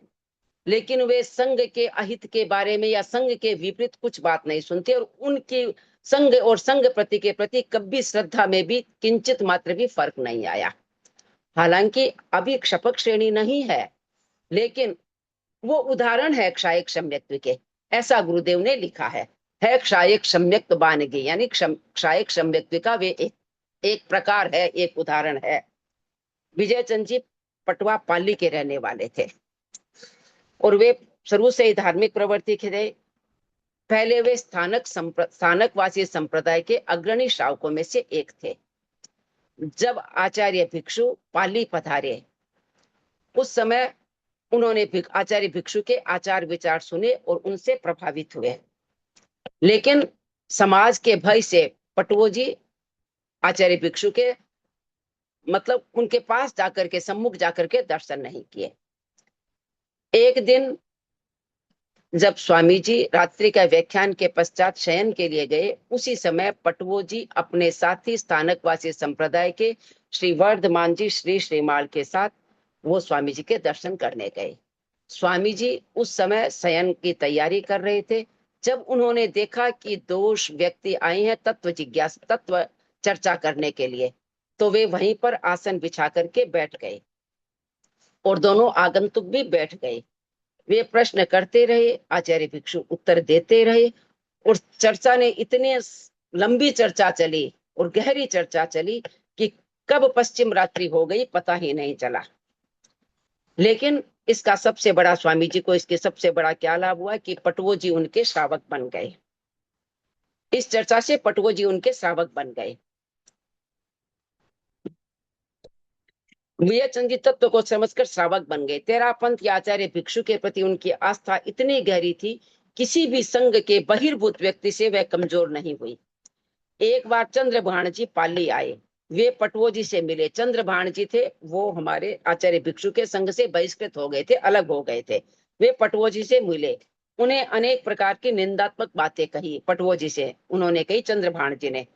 लेकिन वे संघ के अहित के बारे में या संघ के विपरीत कुछ बात नहीं सुनते, और उनकी संघ और संघ प्रति के प्रति कभी श्रद्धा में भी किंचित मात्र भी फर्क नहीं आया। हालांकि अभी क्षपक श्रेणी नहीं है, लेकिन वो उदाहरण है क्षायक सम्यक्त्व के, ऐसा गुरुदेव ने लिखा है क्षायक सम्यक्त बानगी, यानी क्षायक सम्यक्त्व का वे एक प्रकार है, एक उदाहरण है। विजय चंद जी पटवा पाली के रहने वाले थे और वे शुरू से ही धार्मिक प्रवृत्ति के थे। पहले वे स्थानकवासी संप्रदाय के अग्रणी श्रावकों में से एक थे। जब आचार्य भिक्षु पाली पधारे, उस समय उन्होंने आचार्य भिक्षु के आचार विचार सुने और उनसे प्रभावित हुए। लेकिन समाज के भय से पटवो जी आचार्य भिक्षु के मतलब उनके पास जाकर के, सम्मुख जाकर के दर्शन नहीं किए। एक दिन जब स्वामी जी रात्रि का व्याख्यान के पश्चात शयन के लिए गए, उसी समय पटवो जी अपने साथी स्थानकवासी संप्रदाय के श्री वर्धमान जी श्री श्रीमाल के साथ वो स्वामी जी के दर्शन करने गए। स्वामी जी उस समय शयन की तैयारी कर रहे थे। जब उन्होंने देखा कि दोष व्यक्ति आए हैं तत्व चर्चा करने के लिए, तो वे वहीं पर आसन बिछा करके बैठ गए और दोनों आगंतुक भी बैठ गए। वे प्रश्न करते रहे, आचार्य भिक्षु उत्तर देते रहे, और चर्चा ने इतनी लंबी चर्चा चली और गहरी चर्चा चली कि कब पश्चिम रात्रि हो गई पता ही नहीं चला। लेकिन इसका सबसे बड़ा, स्वामी जी को इसके सबसे बड़ा क्या लाभ हुआ कि पटवो जी उनके श्रावक बन गए। इस चर्चा से पटवो जी उनके श्रावक बन गए। विजय चंद जी तत्व को समझकर श्रावक बन गए। तेरापंथ या आचार्य भिक्षु के प्रति उनकी आस्था इतनी गहरी थी, किसी भी संघ के बहिर्भूत व्यक्ति से वह कमजोर नहीं हुई। एक बार चंद्रभाण जी पाली आए, वे पटवो जी से मिले। चंद्रभाण जी थे वो हमारे आचार्य भिक्षु के संघ से बहिष्कृत हो गए थे, अलग हो गए थे। वे पटवो जी से मिले, उन्हें अनेक प्रकार की निंदात्मक बातें कही पटवो जी से, उन्होंने कही चंद्रभाण जी ने।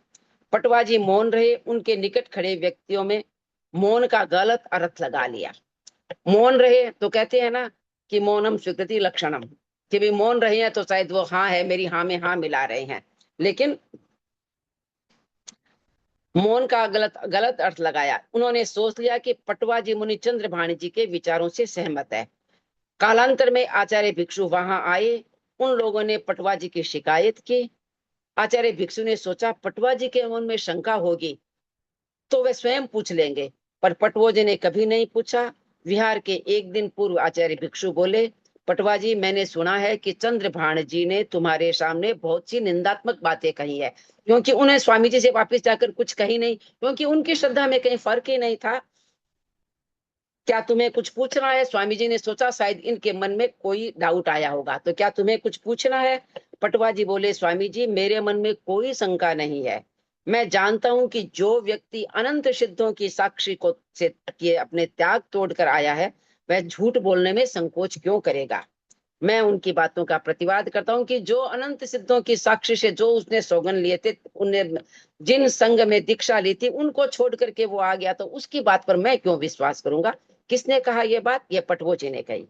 पटवा जी मौन रहे। उनके निकट खड़े व्यक्तियों में मौन का गलत अर्थ लगा लिया। मौन रहे तो कहते हैं ना कि मौनम स्वीकृति लक्षणम, कि भी मौन रहे हैं तो शायद वो हाँ है, मेरी हाँ में हाँ मिला रहे हैं, लेकिन मौन का गलत अर्थ लगाया। उन्होंने सोच लिया कि पटवा जी मुनि चंद्रभाणी जी के विचारों से सहमत है। कालांतर में आचार्य भिक्षु वहां आए, उन लोगों ने पटवा जी की शिकायत की। आचार्य भिक्षु ने सोचा पटवा जी के मन में शंका होगी तो वे स्वयं पूछ लेंगे, पर पटवो जी ने कभी नहीं पूछा। विहार के एक दिन पूर्व आचार्य भिक्षु बोले, पटवा जी मैंने सुना है कि चंद्रभाण जी ने तुम्हारे सामने बहुत सी निंदात्मक बातें कही है, क्योंकि उन्हें स्वामी जी से वापस जाकर कुछ कही नहीं, क्योंकि उनकी श्रद्धा में कहीं फर्क ही नहीं था। क्या तुम्हें कुछ पूछना है? स्वामी जी ने सोचा शायद इनके मन में कोई डाउट आया होगा, तो क्या तुम्हें कुछ पूछना है? पटवा जी बोले, स्वामी जी मेरे मन में कोई शंका नहीं है। मैं जानता हूं कि जो व्यक्ति अनंत सिद्धों की साक्षी को से अपने त्याग तोड़कर आया है, वह झूठ बोलने में संकोच क्यों करेगा। मैं उनकी बातों का प्रतिवाद करता हूं कि जो अनंत सिद्धों की साक्षी से जो उसने सौगन लिए थे, उन्हें जिन संघ में दीक्षा ली थी उनको छोड़ करके वो आ गया, तो उसकी बात पर मैं क्यों विश्वास करूंगा। किसने कहा ये बात? ये पटवो जी ने कही।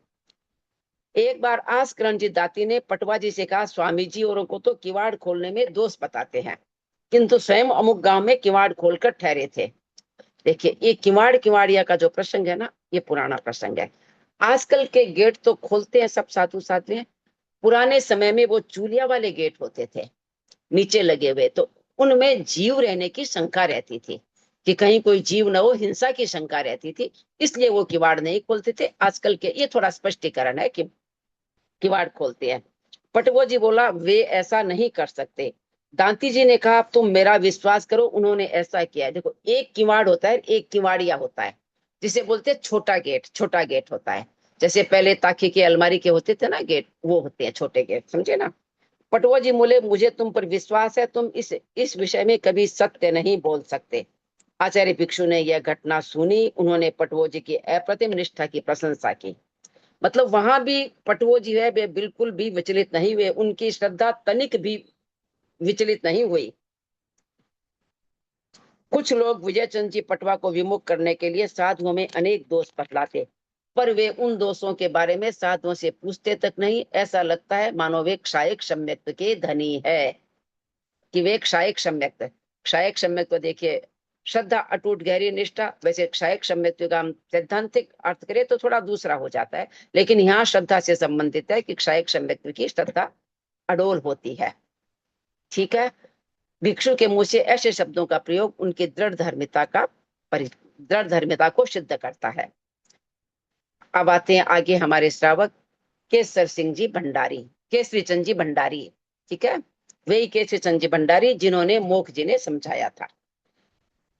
एक बार आसकरणजीत दाती ने पटवा जी से कहा, स्वामी जी औरों को तो किवाड़ खोलने में दोष बताते हैं, किंतु स्वयं अमुक गांव में किवाड़ खोलकर ठहरे थे। देखिए, ये किवाड़िया का जो प्रसंग है ना, ये पुराना प्रसंग है। आजकल के गेट तो खोलते हैं सब साधु साध्वी, पुराने समय में वो चूलिया वाले गेट होते थे नीचे लगे हुए, तो उनमें जीव रहने की शंका रहती थी कि कहीं कोई जीव न हो, हिंसा की शंका रहती थी, इसलिए वो किवाड़ नहीं खोलते थे। आजकल के ये थोड़ा स्पष्टीकरण है कि किवाड़ खोलते हैं। पटवो जी बोला, वे ऐसा नहीं कर सकते, दांती जी ने कहा तुम मेरा विश्वास करो, उन्होंने ऐसा किया है। देखो, एक किवाड़ होता है, एक किवाड़िया होता है, जिसे बोलते हैं छोटा गेट। छोटा गेट होता है, जैसे पहले ताके की अलमारी के होते थे ना गेट, वो होते हैं छोटे गेट, समझे ना। पटुआ जी बोले मुझे तुम पर विश्वास है, तुम इस विषय में कभी सत्य नहीं बोल सकते। आचार्य भिक्षु ने यह घटना सुनी, उन्होंने पटुआ जी की अप्रतिम निष्ठा की प्रशंसा की। मतलब वहां भी पटुआ जी है, वे बिल्कुल भी विचलित नहीं हुए, उनकी श्रद्धा तनिक भी विचलित नहीं हुई। कुछ लोग विजय चंद जी पटवा को विमुख करने के लिए साधुओं में अनेक दोष बतलाते, पर वे उन दोषों के बारे में साधुओं से पूछते तक नहीं। ऐसा लगता है मानो वे क्षायक सम्यक्त के धनी है, कि वे क्षायक सम्यक्त। क्षायक सम्यक्त तो देखिए, श्रद्धा, अटूट, गहरी निष्ठा। वैसे क्षायक सम्यक्त का हम सैद्धांतिक अर्थ करें तो थोड़ा दूसरा हो जाता है, लेकिन यहाँ श्रद्धा से संबंधित है कि क्षायक सम्यक्त की श्रद्धा अडोल होती है। ठीक है। भिक्षु के मुंह से ऐसे शब्दों का प्रयोग उनकी दृढ़ धर्मिता को सिद्ध करता है। अब आते हैं आगे हमारे श्रावक केसर सिंह जी भंडारी, केसरी चंद जी भंडारी। ठीक है, वही केसरी चंद जी भंडारी जिन्होंने मोख जी ने समझाया था।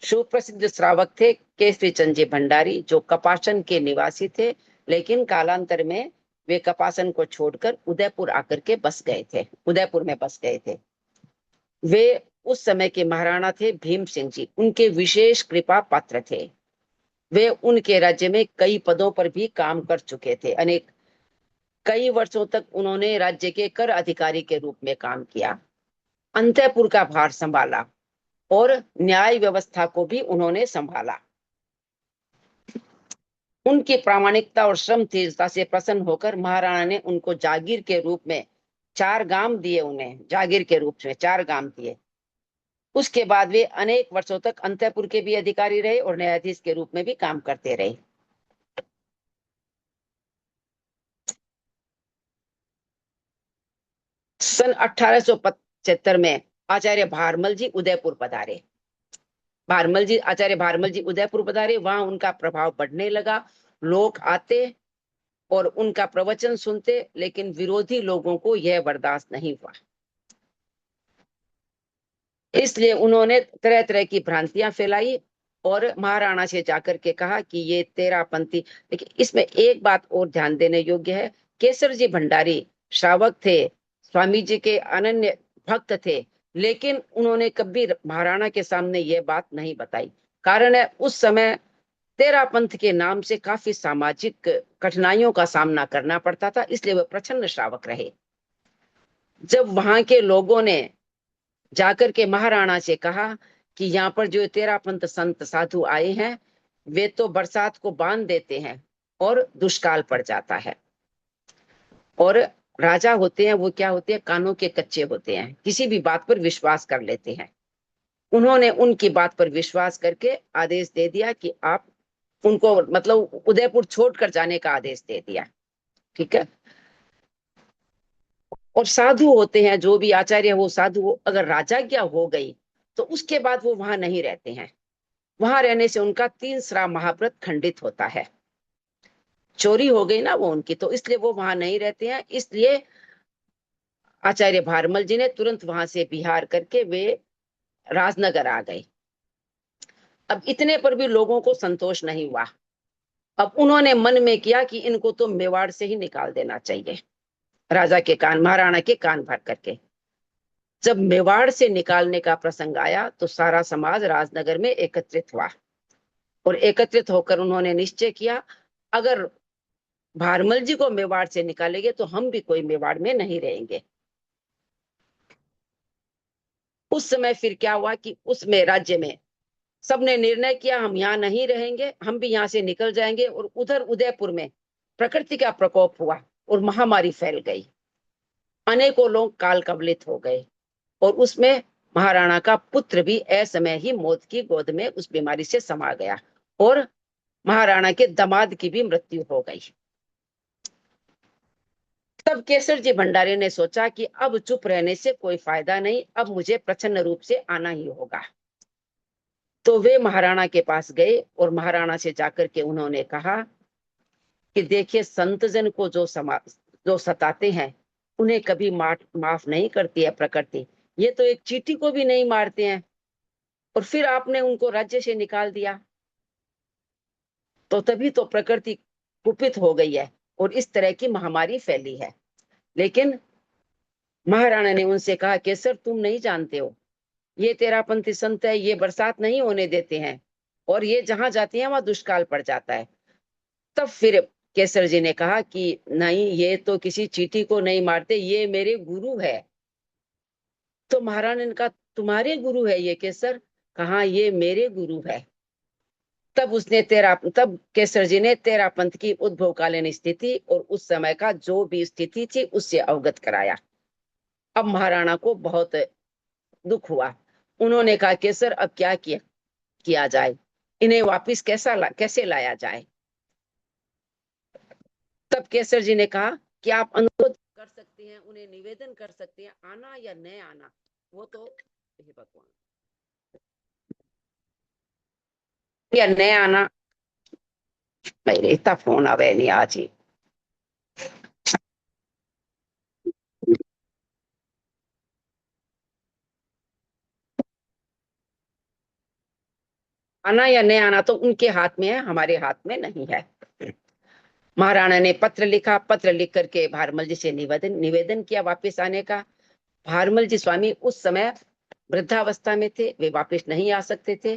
सुप्रसिद्ध श्रावक थे केसरी चंद जी भंडारी, जो कपासन के निवासी थे, लेकिन कालांतर में वे कपासन को छोड़कर उदयपुर आकर के बस गए थे, उदयपुर में बस गए थे। वे उस समय के महाराणा थे भीम सिंह जी, उनके विशेष कृपा पात्र थे। वे उनके राज्य में कई पदों पर भी काम कर चुके थे। अनेक कई वर्षों तक उन्होंने राज्य के कर अधिकारी के रूप में काम किया, अंतःपुर का भार संभाला और न्याय व्यवस्था को भी उन्होंने संभाला। उनकी प्रामाणिकता और श्रमशीलता से प्रसन्न होकर महाराणा ने उनको जागीर के रूप में 4 गांव दिए, उन्हें जागीर के रूप में 4 गांव दिए। उसके बाद वे अनेक वर्षों तक अंतःपुर के भी अधिकारी रहे और न्यायाधीश के रूप में भी काम करते रहे। सन 1875 में आचार्य भारमल जी उदयपुर पधारे। आचार्य भारमल जी उदयपुर पधारे, वहां उनका प्रभाव बढ़ने लगा। लोग आते और उनका प्रवचन सुनते, लेकिन विरोधी लोगों को यह बर्दाश्त नहीं हुआ। इसलिए उन्होंने तरह तरह की भ्रांतियां फैलाई और महाराणा से जाकर के कहा कि ये तेरापंथी। लेकिन इसमें एक बात और ध्यान देने योग्य है, केसर जी भंडारी श्रावक थे, स्वामी जी के अनन्य भक्त थे, लेकिन उन्होंने कभी महाराणा के सामने यह बात नहीं बताई। कारण है, उस समय तेरापंथ के नाम से काफी सामाजिक कठिनाइयों का सामना करना पड़ता था, इसलिए वे प्रछन्न श्रावक रहे। जब वहां के लोगों ने जाकर के महाराणा से कहा कि यहाँ पर जो तेरापंथ संत साधु आए हैं, वे तो बरसात को बांध देते हैं और दुष्काल पड़ जाता है, और राजा होते हैं वो क्या होते हैं, कानों के कच्चे होते हैं, किसी भी बात पर विश्वास कर लेते हैं। उन्होंने उनकी बात पर विश्वास करके आदेश दे दिया कि आप उनको, मतलब उदयपुर छोड़कर जाने का आदेश दे दिया। ठीक है। और साधु होते हैं, जो भी आचार्य हो, साधु हो, अगर राजाज्ञा हो गई तो उसके बाद वो वहां नहीं रहते हैं। वहां रहने से उनका 3 श्राव महाव्रत खंडित होता है, चोरी हो गई ना वो उनकी, तो इसलिए वो वहां नहीं रहते हैं। इसलिए आचार्य भारमल जी ने तुरंत वहां से बिहार करके वे राजनगर आ गए। अब इतने पर भी लोगों को संतोष नहीं हुआ। अब उन्होंने मन में किया कि इनको तो मेवाड़ से ही निकाल देना चाहिए, राजा के कान, महाराणा के कान भर करके। जब मेवाड़ से निकालने का प्रसंग आया तो सारा समाज राजनगर में एकत्रित हुआ, और एकत्रित होकर उन्होंने निश्चय किया, अगर भारमल जी को मेवाड़ से निकालेंगे तो हम भी कोई मेवाड़ में नहीं रहेंगे। उस समय फिर क्या हुआ कि उसमें राज्य में सबने निर्णय किया, हम यहाँ नहीं रहेंगे, हम भी यहाँ से निकल जाएंगे। और उधर उदयपुर में प्रकृति का प्रकोप हुआ और महामारी फैल गई, अनेकों लोग काल कवलित हो गए, और उसमें महाराणा का पुत्र भी असमय ही मौत की गोद में उस बीमारी से समा गया, और महाराणा के दामाद की भी मृत्यु हो गई। तब केसर जी भंडारी ने सोचा कि अब चुप रहने से कोई फायदा नहीं, अब मुझे प्रच्छन्न रूप से आना ही होगा। तो वे महाराणा के पास गए और महाराणा से जाकर के उन्होंने कहा कि देखिए, संतजन को जो सताते हैं उन्हें कभी माफ नहीं करती है प्रकृति, ये तो एक चींटी को भी नहीं मारते हैं, और फिर आपने उनको राज्य से निकाल दिया। तो तभी तो प्रकृति कुपित हो गई है और इस तरह की महामारी फैली है। लेकिन महाराणा ने उनसे कहा, केसर तुम नहीं जानते हो, ये तेरापंथी संत है, ये बरसात नहीं होने देते हैं, और ये जहां जाती हैं वहां दुष्काल पड़ जाता है। तब फिर केसर जी ने कहा कि नहीं, ये तो किसी चींटी को नहीं मारते, ये मेरे गुरु है। तो महाराणा ने कहा, तुम्हारे गुरु है ये केसर? कहा, ये मेरे गुरु है। तब केसर जी ने तेरापंथ की उद्भवकालीन स्थिति और उस समय का जो भी स्थिति थी उससे अवगत कराया। अब महाराणा को बहुत दुख हुआ। उन्होंने कहा, केसर अब क्या किया जाए, इन्हें वापिस कैसे लाया जाए? तब केसर जी ने कहा कि आप अनुरोध कर सकते हैं, उन्हें निवेदन कर सकते हैं, आना या न आना, वो तो हे भगवान, या न आना। मेरे इतना फोन आवे नहीं आज ही। आना या नहीं आना तो उनके हाथ में है, हमारे हाथ में नहीं है। महाराणा ने पत्र लिखा, पत्र लिख करके भारमल जी से निवेदन किया वापस आने का। भारमल जी स्वामी उस समय वृद्धावस्था में थे, वे वापस नहीं आ सकते थे।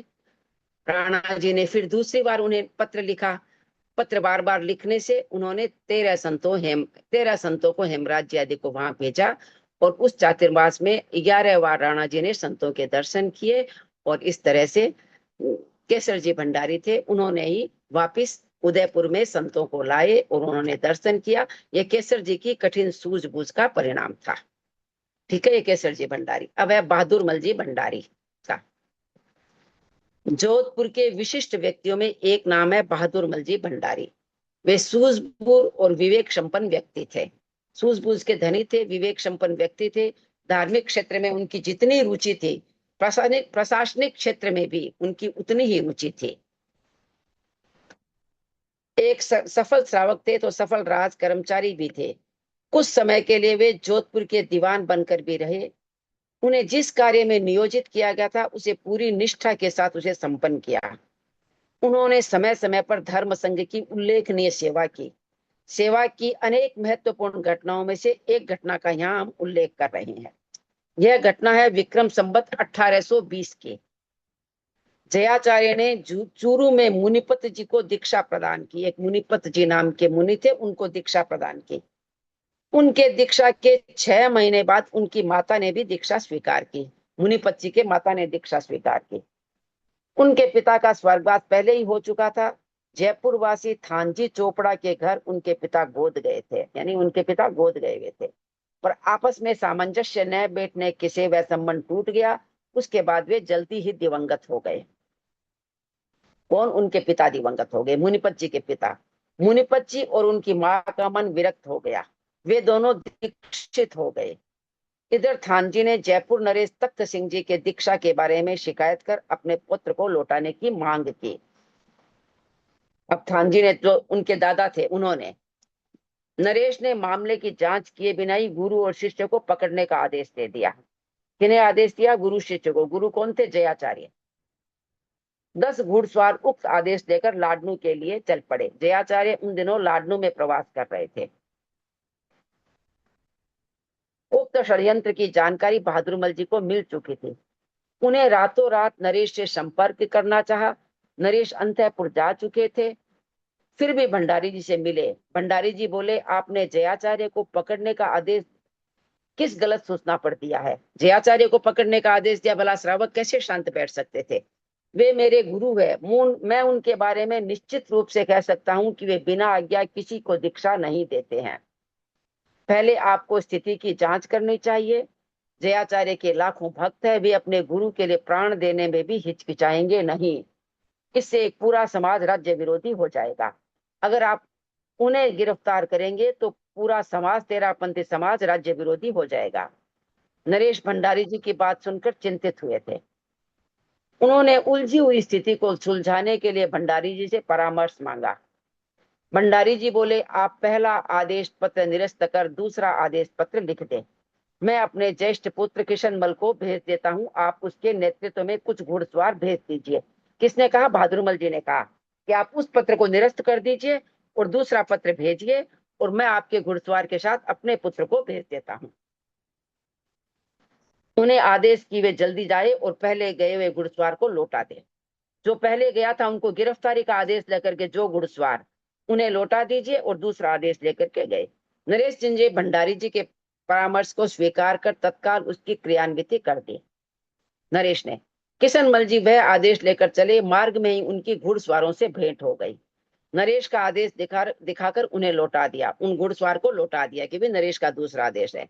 राणा जी ने फिर दूसरी बार उन्हें पत्र लिखा। पत्र बार बार लिखने से उन्होंने 13 संतों को हेमराज जी आदि को वहां भेजा, और उस चातुर्मास में 11 बार राणा जी ने संतों के दर्शन किए। और इस तरह से केसर जी भंडारी थे, उन्होंने ही वापिस उदयपुर में संतों को लाए और उन्होंने दर्शन किया। यह केसर जी की कठिन सूझबूझ का परिणाम था। ठीक है, ये केसर जी भंडारी। अब है बहादुर मल जी भंडारी का। जोधपुर के विशिष्ट व्यक्तियों में एक नाम है बहादुर मल जी भंडारी। वे सूझबूझ और विवेक संपन्न व्यक्ति थे। सूझबूझ के धनी थे, विवेक संपन्न व्यक्ति थे। धार्मिक क्षेत्र में उनकी जितनी रुचि थी, प्रशासनिक क्षेत्र में भी उनकी उतनी ही रुचि थी। एक सफल श्रावक थे तो सफल राज कर्मचारी भी थे। कुछ समय के लिए वे जोधपुर के दीवान बनकर भी रहे। उन्हें जिस कार्य में नियोजित किया गया था उसे पूरी निष्ठा के साथ उसे संपन्न किया। उन्होंने समय समय पर धर्म संघ की उल्लेखनीय सेवा की। सेवा की अनेक महत्वपूर्ण घटनाओं में से एक घटना का यहाँ हम उल्लेख कर रहे हैं। यह घटना है विक्रम संवत 1820 की। जयाचार्य ने चूरू में मुनिपत जी को दीक्षा प्रदान की। एक मुनिपत जी नाम के मुनि थे, उनको दीक्षा प्रदान की। उनके दीक्षा के 6 महीने बाद उनकी माता ने भी दीक्षा स्वीकार की। मुनिपत जी के माता ने दीक्षा स्वीकार की। उनके पिता का स्वर्गवास पहले ही हो चुका था। जयपुर वासी थानजी चोपड़ा के घर उनके पिता गोद गए थे, यानी उनके पिता गोद गए हुए थे, पर आपस में सामंजस्य न बैठने से वह संबंध टूट गया। उसके बाद वे जल्दी ही दिवंगत हो गए। कौन? उनके पिता दिवंगत हो गए, मुनिपत जी के पिता। मुनिपत जी और उनकी मां का मन विरक्त हो गया, वे दोनों दीक्षित हो गए। इधर थानजी ने जयपुर नरेश तख्त सिंह जी के दीक्षा के बारे में शिकायत कर अपने पुत्र को लौटाने की मांग की। अब थानजी ने, जो उनके दादा थे, उन्होंने, नरेश ने मामले की जांच किए बिना ही गुरु और शिष्य को पकड़ने का आदेश दे दिया। किन्हें आदेश दिया? गुरु शिष्य को। गुरु कौन थे? जयाचार्य। 10 घुड़सवार उक्त आदेश देकर लाडनू के लिए चल पड़े। जयाचार्य उन दिनों लाडनू में प्रवास कर रहे थे। उक्त षड्यंत्र की जानकारी बहादुर मल जी को मिल चुकी थी। उन्हें रातों रात नरेश से संपर्क करना चाहा। नरेश अंतःपुर जा चुके थे, फिर भी भंडारी जी से मिले। भंडारी जी बोले, आपने जयाचार्य को पकड़ने का आदेश किस गलत सूचना पर दिया है? जयाचार्य को पकड़ने का आदेश दिया, भला श्रावक कैसे शांत बैठ सकते थे? वे मेरे गुरु है, मैं उनके बारे में निश्चित रूप से कह सकता हूं कि वे बिना आज्ञा किसी को दीक्षा नहीं देते हैं। पहले आपको स्थिति की जांच करनी चाहिए। जयाचार्य के लाखों भक्त है, वे अपने गुरु के लिए प्राण देने में भी हिचकिचाएंगे नहीं। इससे एक पूरा समाज राज्य विरोधी हो जाएगा। अगर आप उन्हें गिरफ्तार करेंगे तो पूरा समाज, तेरापंथी समाज, राज्य विरोधी हो जाएगा। नरेश भंडारी जी की बात सुनकर चिंतित हुए थे। उन्होंने उलझी हुई स्थिति को सुलझाने के लिए भंडारी जी से परामर्श मांगा। भंडारी जी बोले, आप पहला आदेश पत्र निरस्त कर दूसरा आदेश पत्र लिख दें। मैं अपने ज्येष्ठ पुत्र किशनमल को भेज देता हूँ, आप उसके नेतृत्व में कुछ घुड़सवार भेज दीजिए। किसने कहा? बहादुरमल जी ने कहा कि आप उस पत्र को निरस्त कर दीजिए और दूसरा पत्र भेजिए और मैं आपके घुड़सवार के साथ अपने पुत्र को भेज देता हूँ। उन्हें आदेश की वे जल्दी जाए और पहले गए हुए घुड़सवार को लौटा दे। जो पहले गया था उनको गिरफ्तारी का आदेश लेकर के जो घुड़सवार, उन्हें लौटा दीजिए और दूसरा आदेश लेकर के गए। नरेश जी भंडारी जी के परामर्श को स्वीकार कर तत्काल उसकी क्रियान्विति कर दी। नरेश ने, किशनमल जी वह आदेश लेकर चले, मार्ग में ही उनकी घुड़सवारों से भेंट हो गई। नरेश का आदेश दिखाकर उन्हें लौटा दिया, उन घुड़सवार को लौटा दिया कि भी नरेश का दूसरा आदेश है।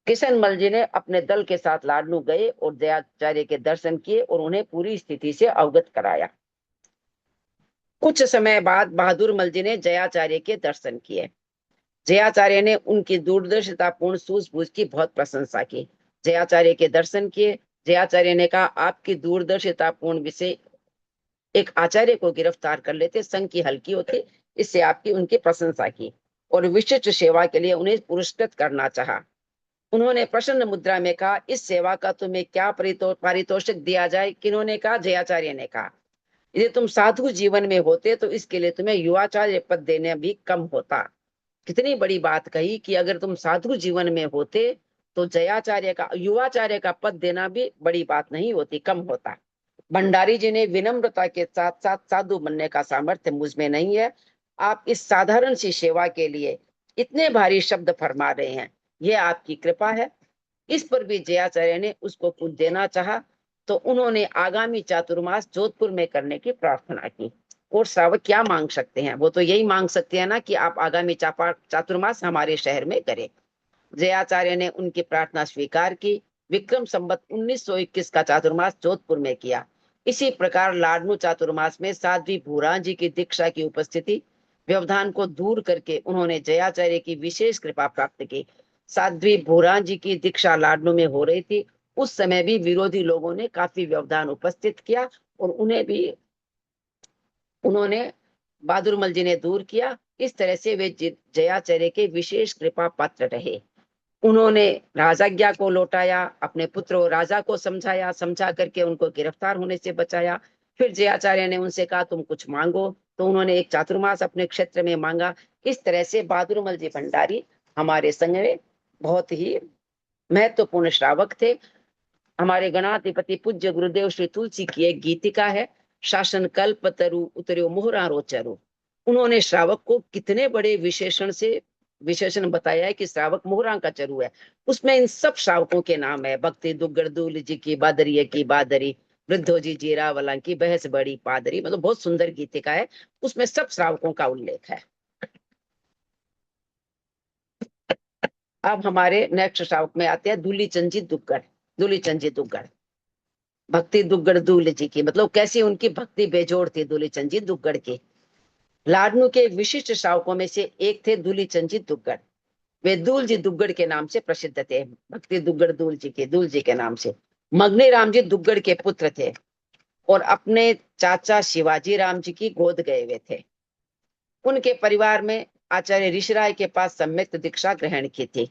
किशनमल जी ने अपने दल के साथ लाडनू गए और जयाचार्य के दर्शन किए और उन्हें पूरी स्थिति से अवगत कराया। कुछ समय बाद बहादुर मल जी ने जयाचार्य के दर्शन किए। जयाचार्य ने उनकी दूरदर्शितापूर्ण सूझबूझ की बहुत प्रशंसा की। जयाचार्य के दर्शन किए। जयाचार्य ने कहा, आपकी दूरदर्शितापूर्ण विषय एक आचार्य को गिरफ्तार कर लेते, संघ की हल्की होती, इससे आपकी उनकी प्रशंसा की और विशिष्ट सेवा के लिए उन्हें पुरस्कृत करना चाहा। उन्होंने प्रसन्न मुद्रा में कहा, इस सेवा का तुम्हें क्या पारितोषिक दिया जाए? किन्होंने कहा? जयाचार्य ने कहा, यदि तुम साधु जीवन में होते तो इसके लिए तुम्हें युवाचार्य पद देने भी कम होता। कितनी बड़ी बात कही कि अगर तुम साधु जीवन में होते तो जयाचार्य का युवाचार्य का पद देना भी बड़ी बात नहीं होती, कम होता। भंडारी जी ने विनम्रता के साथ साथ साधु बनने का सामर्थ्य मुझ में नहीं है, आप इस साधारण सी सेवा के लिए इतने भारी शब्द फरमा रहे हैं, यह आपकी कृपा है। इस पर भी जयाचार्य ने उसको कुछ देना चाहा तो उन्होंने आगामी चातुर्मास जोधपुर में करने की प्रार्थना की। और श्रावक क्या मांग सकते हैं? वो तो यही मांग सकते हैं ना कि आप आगामी चातुर्मास हमारे शहर में करें। जयाचार्य ने उनकी प्रार्थना स्वीकार की। विक्रम संवत 1921 का चातुर्मास जोधपुर में किया। इसी प्रकार लाडनू चातुर्मास में साध्वी भूरान जी की दीक्षा की उपस्थिति व्यवधान को दूर करके उन्होंने जयाचार्य की विशेष कृपा प्राप्त की। साध्वी भूरान जी की दीक्षा लाडनू में हो रही थी। उस समय भी विरोधी लोगों ने काफी व्यवधान उपस्थित किया और उन्होंने बहादुरमल जी ने दूर किया। इस तरह से वे जयाचार्य के विशेष कृपा पात्र रहे। उन्होंने राजाज्ञा को लौटाया, अपने पुत्र राजा को समझाया, समझा करके उनको गिरफ्तार होने से बचाया। फिर जयाचार्य ने उनसे कहा तुम कुछ मांगो, तो उन्होंने एक चातुर्मास अपने क्षेत्र में मांगा। इस तरह से बहादुरमल जी भंडारी हमारे संघ में बहुत ही महत्वपूर्ण श्रावक थे। हमारे गणाधिपति पूज्य गुरुदेव श्री तुलसी की एक गीतिका है, शासन कल्प तरु उतर्यो मोहरा रोचरु। उन्होंने श्रावक को कितने बड़े विशेषण बताया है कि श्रावक मोहरा का चरु है। उसमें इन सब श्रावकों के नाम है, भक्ति दुग्गड़दूल जी की बादरी की बादरी, वृद्धो जी जीरावला की बहस बड़ी पादरी, मतलब बहुत सुंदर गीतिका है, उसमें सब श्रावकों का उल्लेख है। अब हमारे नेक्स्ट श्रावक में आते हैं दूलीचंद जी दुग्गड़। दूलीचंद जी दुग्गड़ भक्ति दुग्गड़ दूल जी की, मतलब कैसी उनकी भक्ति बेजोड़ थी दूलीचंद जी दुग्गड़ की। लाडनू के विशिष्ट श्रावकों में से एक थे दूलीचंद जी दुग्गड़। वे दूल जी दुग्गड़ के नाम से प्रसिद्ध थे, भक्ति दुग्गड़ दूल जी के नाम से। मगनी राम जी दुग्गड़ के पुत्र थे और अपने चाचा शिवाजी राम जी की गोद गए हुए थे। उनके परिवार में आचार्य ऋषिराय के पास सम्यक दीक्षा ग्रहण की थी।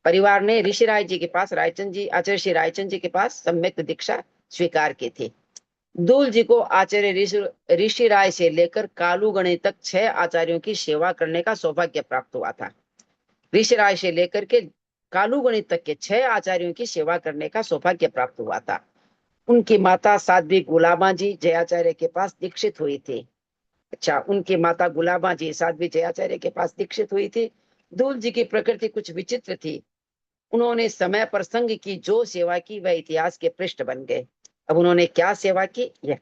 परिवार ने ऋषिराय जी के पास आचार्य श्री रायचंद जी के पास सम्यक दीक्षा स्वीकार की थी। दूल जी को आचार्य ऋषि राय से लेकर कालूगणी तक 6 आचार्यों की सेवा करने का सौभाग्य प्राप्त हुआ था। ऋषि राय से लेकर के कालूगणी तक के 6 आचार्यों की सेवा करने का सौभाग्य प्राप्त हुआ था। उनकी माता साध्वी गुलाबा जी जयाचार्य के पास दीक्षित हुई थी। अच्छा, उनकी माता गुलाबा जी साध्वी जयाचार्य के पास दीक्षित हुई थी। दूल जी की प्रकृति कुछ विचित्र थी। उन्होंने समय पर संघ की जो सेवा की वह इतिहास के पृष्ठ बन गए। अब उन्होंने क्या सेवा की यह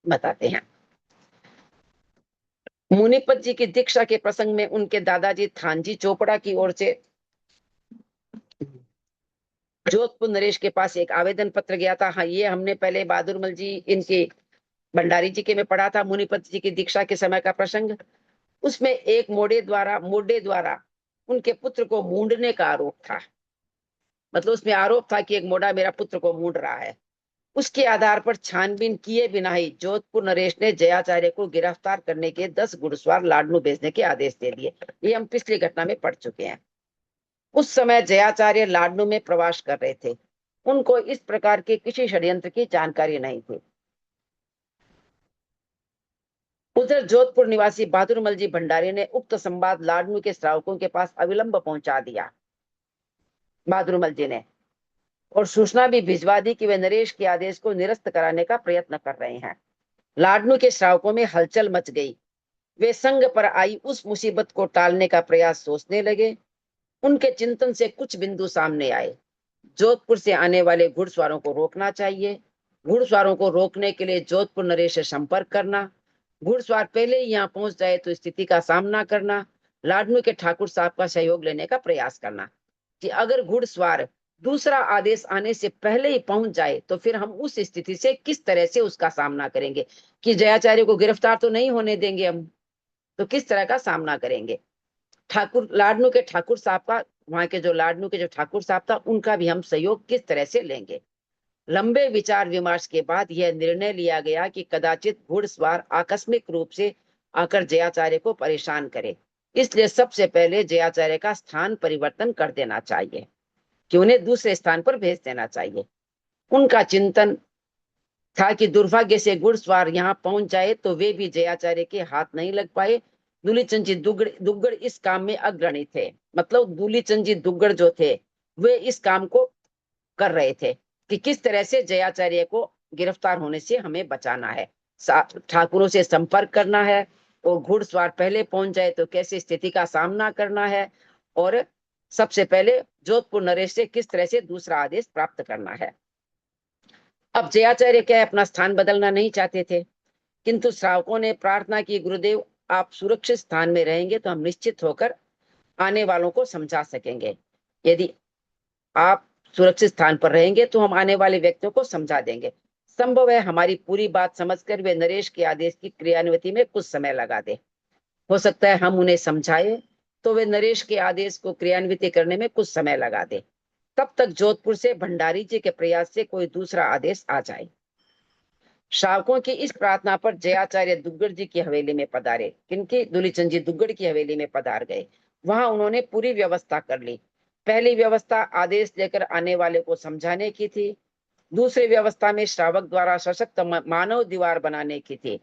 बताते हैं। मुनिपत जी की दीक्षा के प्रसंग में उनके दादाजी थानजी चोपड़ा की ओर से जोधपुर नरेश के पास एक आवेदन पत्र गया था। हाँ, ये हमने पहले बहादुरमल जी इनके भंडारी जी के में पढ़ा था, मुनिपत जी की दीक्षा के समय का प्रसंग। उसमें एक मोड़े द्वारा उनके पुत्र को मूंढने का आरोप था। मतलब उसमें आरोप था कि एक मोड़ा मेरा पुत्र को मूंढ रहा है। उसके आधार पर छानबीन किए बिना ही जोधपुर नरेश ने जयाचार्य को गिरफ्तार करने के 10 घुड़सवार लाडनू भेजने के आदेश दे दिए। ये हम पिछली घटना में पढ़ चुके हैं। उस समय जयाचार्य लाडनू में प्रवास कर रहे थे। उनको इस प्रकार के किसी षड्यंत्र की जानकारी नहीं थी। उधर जोधपुर निवासी बहादुरमल जी भंडारी ने उक्त संवाद लाडनू के श्रावकों के पास अविलंब पहुंचा दिया, बहादुरमल जी ने, और सूचना भी भिजवा दी कि वे नरेश के आदेश को निरस्त कराने का प्रयत्न कर रहे हैं। लाडनू के श्रावकों में हलचल मच गई। वे संग पर आई उस मुसीबत को टालने का प्रयास सोचने लगे। उनके चिंतन से कुछ बिंदु सामने आए। जोधपुर से आने वाले घुड़सवारों को रोकना चाहिए, घुड़सवारों को रोकने के लिए जोधपुर नरेश से संपर्क करना, घुड़सवार पहले ही यहाँ पहुंच जाए तो स्थिति का सामना करना, लाडनू के ठाकुर साहब का सहयोग लेने का प्रयास करना कि अगर घुड़सवार दूसरा आदेश आने से पहले ही पहुंच जाए तो फिर हम उस स्थिति से किस तरह से उसका सामना करेंगे, कि जयाचार्य को गिरफ्तार तो नहीं होने देंगे हम, तो किस तरह का सामना करेंगे। ठाकुर लाडनू के ठाकुर साहब का, वहां के जो लाडनू के जो ठाकुर साहब था, उनका भी हम सहयोग किस तरह से लेंगे। लंबे विचार विमर्श के बाद यह निर्णय लिया गया कि कदाचित घुड़सवार आकस्मिक रूप से आकर जयाचार्य को परेशान करे, इसलिए सबसे पहले जयाचार्य का स्थान परिवर्तन कर देना चाहिए, कि उन्हें दूसरे स्थान पर भेज देना चाहिए। उनका चिंतन था कि दुर्भाग्य से घुड़सवार यहाँ पहुंच जाए तो वे भी जयाचार्य के हाथ नहीं लग पाए। दूलीचंद जी दुग्गड़ इस काम में अग्रणी थे, मतलब दूलीचंद जी दुग्गड़ जो थे वे इस काम को कर रहे थे कि किस तरह से जयाचार्य को गिरफ्तार होने से हमें बचाना है, ठाकुरों से संपर्क करना है, और घुड़सवार पहले पहुंच जाए तो कैसे स्थिति का सामना करना है, और सबसे पहले जोधपुर नरेश से किस तरह से दूसरा आदेश प्राप्त करना है। अब जयाचार्य क्या अपना स्थान बदलना नहीं चाहते थे, किंतु श्रावकों ने प्रार्थना की, गुरुदेव आप सुरक्षित स्थान में रहेंगे तो हम निश्चित होकर आने वालों को समझा सकेंगे। यदि आप सुरक्षित स्थान पर रहेंगे तो हम आने वाले व्यक्तियों को समझा देंगे। संभव है हमारी पूरी बात समझकर वे नरेश के आदेश की क्रियान्विति में कुछ समय लगा दे। हो सकता है हम उन्हें समझाए तो वे नरेश के आदेश को क्रियान्वित करने में कुछ समय लगा दे। तब तक जोधपुर से भंडारी जी के प्रयास से कोई दूसरा आदेश आ जाए। श्रावकों की इस प्रार्थना पर जयाचार्य दुग्गड़ जी की हवेली में पधारे, किनकी, दूलीचंद जी दुग्गड़ की हवेली में पधार गए। वहां उन्होंने पूरी व्यवस्था कर ली। पहली व्यवस्था आदेश लेकर आने वाले को समझाने की थी। दूसरी व्यवस्था में श्रावक द्वारा सशक्त मानव दीवार बनाने की थी,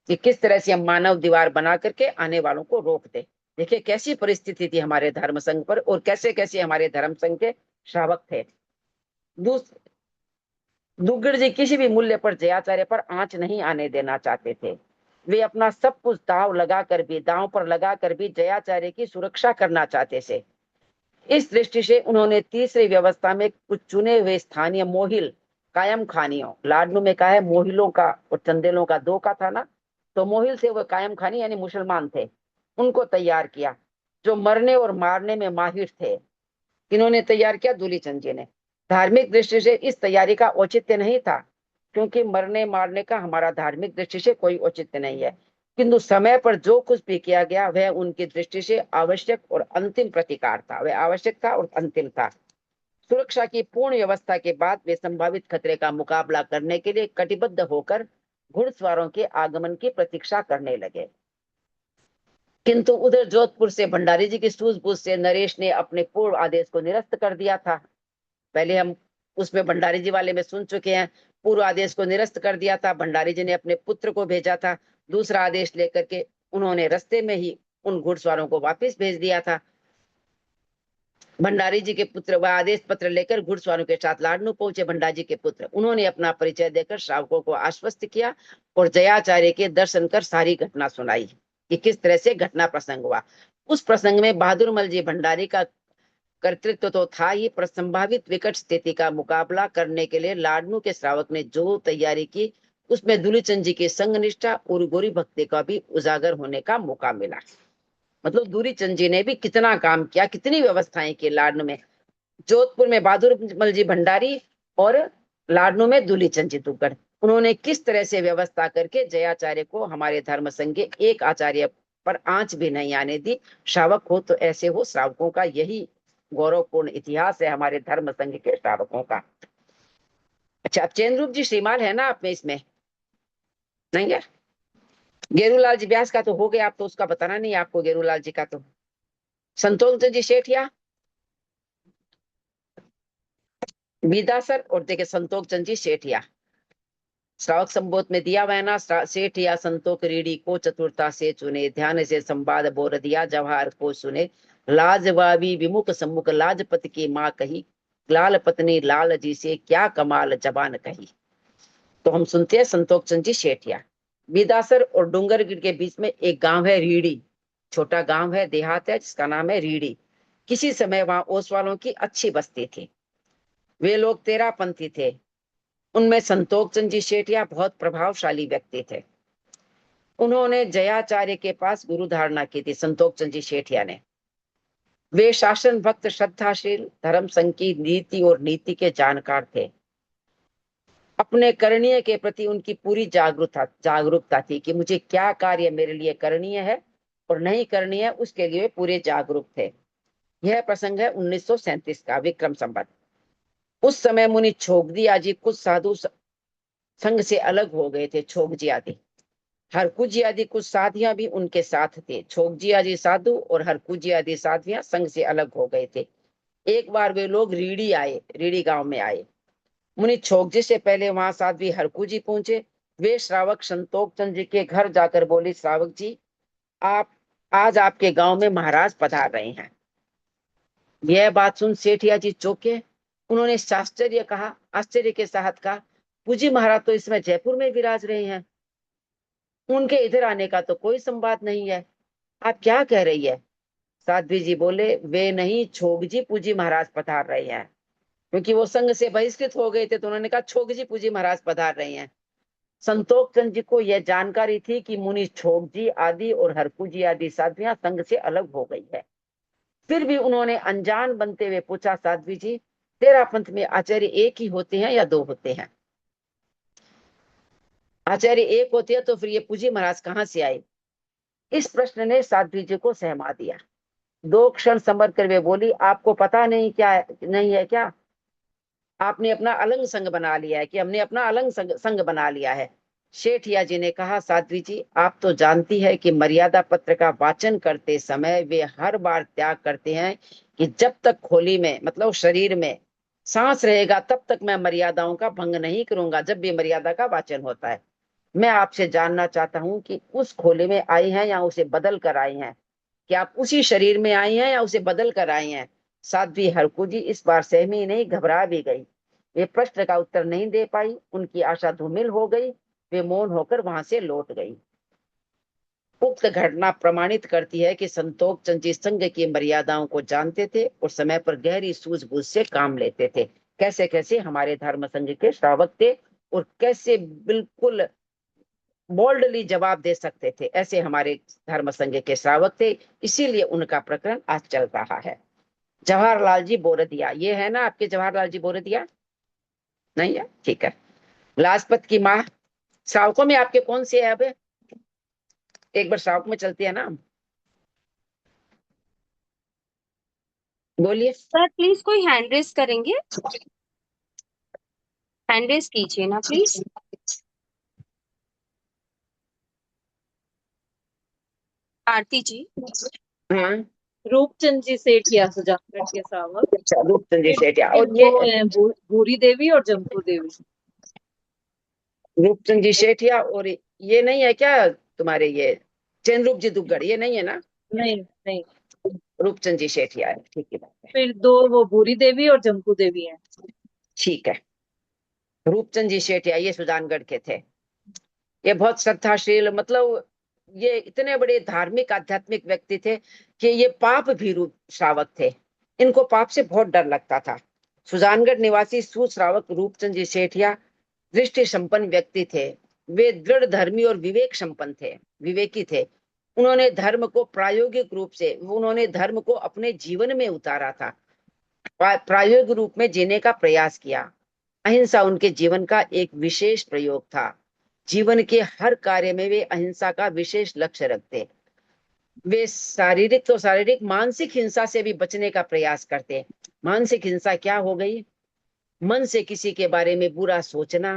कि किस तरह से हम मानव दीवार बना करके आने वालों को रोक दे। देखिए कैसी परिस्थिति थी हमारे धर्म संघ पर, और कैसे कैसे हमारे धर्म संघ के श्रावक थे। दुग्गड़ जी किसी भी मूल्य पर जयाचार्य पर आंच नहीं आने देना चाहते थे। वे अपना सब कुछ दांव पर लगाकर भी जयाचार्य की सुरक्षा करना चाहते थे। इस दृष्टि से उन्होंने तीसरी व्यवस्था में कुछ चुने हुए स्थानीय मोहिल कायम खानियों, लाडनू में कहा है मोहिलों का और चंदेलों का दो का था ना, तो मोहिल से वो कायम खानी यानी मुसलमान थे, उनको तैयार किया, जो मरने और मारने में माहिर थे। इन्होंने तैयार किया, दूलीचंद जी ने। धार्मिक दृष्टि से इस तैयारी का औचित्य नहीं था, क्योंकि मरने मारने का हमारा धार्मिक दृष्टि से कोई औचित्य नहीं है, किंतु समय पर जो कुछ भी किया गया वह उनकी दृष्टि से आवश्यक और अंतिम प्रतिकार था, वह आवश्यक था और अंतिम था। सुरक्षा की पूर्ण व्यवस्था के बाद वे संभावित खतरे का मुकाबला करने के लिए कटिबद्ध होकर घुड़सवारों के आगमन की प्रतीक्षा करने लगे। किंतु उधर जोधपुर से भंडारी जी की सूझबूझ से नरेश ने अपने पूर्व आदेश को निरस्त कर दिया था। पहले हम उसमें भंडारी जी वाले में सुन चुके हैं, पूर्व आदेश को निरस्त कर दिया था। भंडारी जी ने अपने पुत्र को भेजा था, दूसरा आदेश लेकर के उन्होंने रास्ते में ही उन घुड़सवारों को वापस भेज दिया था। भंडारी जी के पुत्र वह आदेश पत्र लेकर घुड़सवारों के साथ लाडनू पहुंचे। भंडारी जी के पुत्र उन्होंने अपना परिचय देकर श्रावकों को आश्वस्त किया और जयाचार्य के दर्शन कर सारी घटना सुनाई कि किस तरह से घटना प्रसंग हुआ। उस प्रसंग में बहादुरमल जी भंडारी का कर्तृत्व तो था ही, पर संभावित विकट स्थिति का मुकाबला करने के लिए लाडनू के श्रावक ने जो तैयारी की उसमें दूलीचंद जी की संग निष्ठा और गौरी भक्ति का भी उजागर होने का मौका मिला। मतलब दूलीचंद जी ने भी कितना काम किया, कितनी व्यवस्थाएं की लाडनू में। जोधपुर में बहादुरमल जी भंडारी और लाडनू में दूलीचंद जी दुग्गड़, उन्होंने किस तरह से व्यवस्था करके जयाचार्य को हमारे धर्म संघ के एक आचार्य पर आंच भी नहीं आने दी। श्रावक हो तो ऐसे हो, श्रावकों का यही गौरवपूर्ण इतिहास है हमारे धर्म संघ के श्रावकों का। अच्छा, अब चैनरूप जी श्रीमाल है ना आप में, इसमें नहीं है? गेरूलाल जी व्यास का तो हो गया, आप तो उसका बताना नहीं आपको, गेरूलाल जी का तो। संतोष जी सेठिया विदासर और देखे संतोष चंद जी सेठिया। श्रावक संबोध में दिया हुआ है ना, सेठिया संतोष रीढ़ी को चतुरता से चुने, ध्यान से संवाद बोल दिया जवाहर को सुने, लाजवाबी विमुख सम्मुख लाजपत की माँ कही, लाल पत्नी लाल जी से क्या कमाल जबान कही। तो हम सुनते हैं संतोष चंद जी सेठिया। विदासर और डूंगरगिर के बीच में एक गांव है रीढ़ी, छोटा गांव है, देहात है, जिसका नाम है रीढ़ी। किसी समय वहां ओसवालों की अच्छी बस्ती थी। वे लोग तेरापंथी थे। उनमें संतोष चंद जी सेठिया बहुत प्रभावशाली व्यक्ति थे। उन्होंने जयाचार्य के पास गुरु धारणा की थी, संतोष चंद जी सेठिया ने। वे शासन भक्त, श्रद्धाशील, धर्म संघ की नीति और नीति के जानकार थे। अपने करणीय के प्रति उनकी पूरी जागरूकता थी कि मुझे क्या कार्य मेरे लिए करणीय है और नहीं करणीय है, उसके लिए पूरे जागरूक थे। यह प्रसंग है 1937 का, विक्रम संवत। उस समय मुनि छोगजी आदि कुछ साधु संघ से अलग हो गए थे। छोगजी आदि, हरकुजी आदि कुछ साधियां भी उनके साथ थे। छोगजी आदि साधु और हरकुजी आदि साधियां संघ से अलग हो गए थे। एक बार वे लोग रीढ़ी आए, रीढ़ी गांव में आए। मुनि छोगजी से पहले वहां साध्वी हरकुजी पहुंचे। वे श्रावक संतोष चंद जी के घर जाकर बोली, श्रावक जी, आप आज आपके गांव में महाराज पधार रहे हैं। यह बात सुन सेठिया जी चौंके। उन्होंने आश्चर्य के साथ कहा, पूजी महाराज तो इसमें जयपुर में विराज रहे हैं, उनके इधर आने का तो कोई संवाद नहीं है, आप क्या कह रही है। साध्वी जी बोले, वे नहीं, छोगजी पूजी महाराज पधार रहे हैं। क्योंकि वो संघ से बहिष्कृत हो गए थे, तो उन्होंने कहा छोगजी पूजी महाराज पधार रहे हैं। संतोष चंद जी को यह जानकारी थी कि मुनि छोगजी आदि और हरकुजी आदि साध्वियां संघ से अलग हो गई है। फिर भी उन्होंने अनजान बनते हुए पूछा, साध्वी जी, तेरा पंथ में आचार्य एक ही होते हैं या दो होते हैं। आचार्य एक होते हैं तो फिर ये पूजी महाराज कहाँ से आए। इस प्रश्न ने साध्वी जी को सहमा दिया। दो क्षण समझ कर वे बोली, आपको पता नहीं है क्या, आपने अपना अलग संघ बना लिया है, कि हमने अपना अलग संघ बना लिया है। शेठिया जी ने कहा, साध्वी जी, आप तो जानती है कि मर्यादा पत्र का वाचन करते समय वे हर बार त्याग करते हैं कि जब तक खोली में, मतलब शरीर में सांस रहेगा, तब तक मैं मर्यादाओं का भंग नहीं करूंगा, जब भी मर्यादा का वाचन होता है। मैं आपसे जानना चाहता हूं कि उस खोले में आई हैं या उसे बदल कर आई हैं, कि आप उसी शरीर में आई हैं या उसे बदल कर आई हैं। साध्वी हरकुजी इस बार सहमी नहीं, घबरा भी गई। वे प्रश्न का उत्तर नहीं दे पाई, उनकी आशा धूमिल हो गई। वे मौन होकर वहां से लौट गई। उक्त घटना प्रमाणित करती है कि संतोष चंद जी संघ की मर्यादाओं को जानते थे और समय पर गहरी सूझबूझ से काम लेते थे। कैसे कैसे हमारे धर्म संघ के श्रावक थे और कैसे बिल्कुल बोल्डली जवाब दे सकते थे, ऐसे हमारे धर्म संघ के श्रावक थे। इसीलिए उनका प्रकरण आज चल रहा है। जवाहरलाल जी बोरदिया, ये है ना आपके जवाहरलाल जी बोरदिया? नहीं है, ठीक है। लाजपत की माँ, श्रावकों में आपके कौन से है? अब एक बार श्रावक में चलते हैं ना, बोलिए। सर प्लीज कोई हैंड रेस करेंगे, हैंड रेस कीजिए ना प्लीज। आरती जी। हाँ, रूपचंद जी सेठिया सुजानगढ़ के श्रावक। अच्छा, रूपचंद जी फिर सेठिया। फिर और दो ये हैं भूरी देवी और जमपुर देवी। रूपचंद जी सेठिया, और ये नहीं है क्या तुम्हारे, ये चैनरूप जी दुग्गड़, ये नहीं है ना? नहीं नहीं, रूपचंद जी सेठिया है, ठीक है, बात है। फिर दो वो भूरी देवी और जमपू देवी हैं। ठीक है। रूपचंद जी सेठिया ये सुजानगढ़ के थे। ये बहुत श्रद्धाशील, मतलब ये इतने बड़े धार्मिक आध्यात्मिक व्यक्ति थे कि ये पाप भीरू श्रावक थे। इनको पाप से बहुत डर लगता था। सुजानगढ़ निवासी सुश्रावक रूपचंद जी सेठिया दृष्टि संपन्न व्यक्ति थे। वे दृढ़ धर्मी और विवेक संपन्न थे, विवेकी थे। उन्होंने धर्म को प्रायोगिक रूप से, उन्होंने धर्म को अपने जीवन में उतारा था, प्रायोगिक रूप में जीने का प्रयास किया। अहिंसा उनके जीवन का एक विशेष प्रयोग था। जीवन के हर कार्य में वे अहिंसा का विशेष लक्ष्य रखते। वे शारीरिक मानसिक हिंसा से भी बचने का प्रयास करते। मानसिक हिंसा क्या हो गई? मन से किसी के बारे में बुरा सोचना।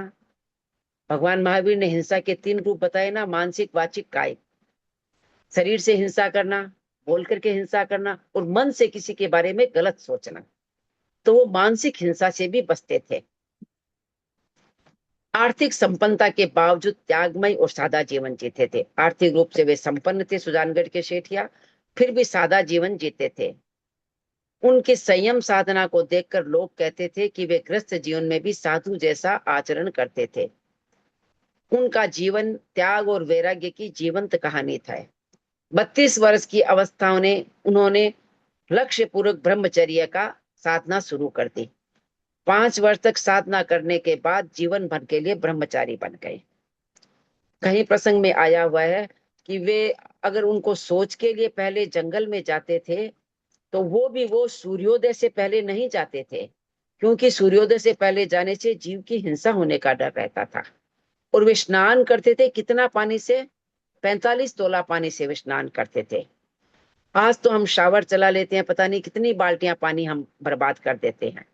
भगवान महावीर ने हिंसा के 3 रूप बताए ना, मानसिक, वाचिक, कायिक। शरीर से हिंसा करना, बोल करके हिंसा करना, और मन से किसी के बारे में गलत सोचना। तो वो मानसिक हिंसा से भी बचते थे। आर्थिक संपन्नता के बावजूद त्यागमय और सादा जीवन जीते थे। आर्थिक रूप से वे संपन्न थे सुजानगढ़ के सेठिया, फिर भी सादा जीवन जीते थे। उनके संयम साधना को देखकर लोग कहते थे कि वे गृहस्थ जीवन में भी साधु जैसा आचरण करते थे। उनका जीवन त्याग और वैराग्य की जीवंत कहानी था। 32 वर्ष की अवस्था में उन्होंने लक्ष्य पूर्वक ब्रह्मचर्य का साधना शुरू कर दी। 5 वर्ष तक साधना करने के बाद जीवन भर के लिए ब्रह्मचारी बन गए। कहीं प्रसंग में आया हुआ है कि वे अगर उनको सोच के लिए पहले जंगल में जाते थे तो वो सूर्योदय से पहले नहीं जाते थे, क्योंकि सूर्योदय से पहले जाने से जीव की हिंसा होने का डर रहता था। और वे स्नान करते थे कितना पानी से? 45 तोला पानी से वे स्नान करते थे। आज तो हम शावर चला लेते हैं, पता नहीं कितनी बाल्टियां पानी हम बर्बाद कर देते हैं।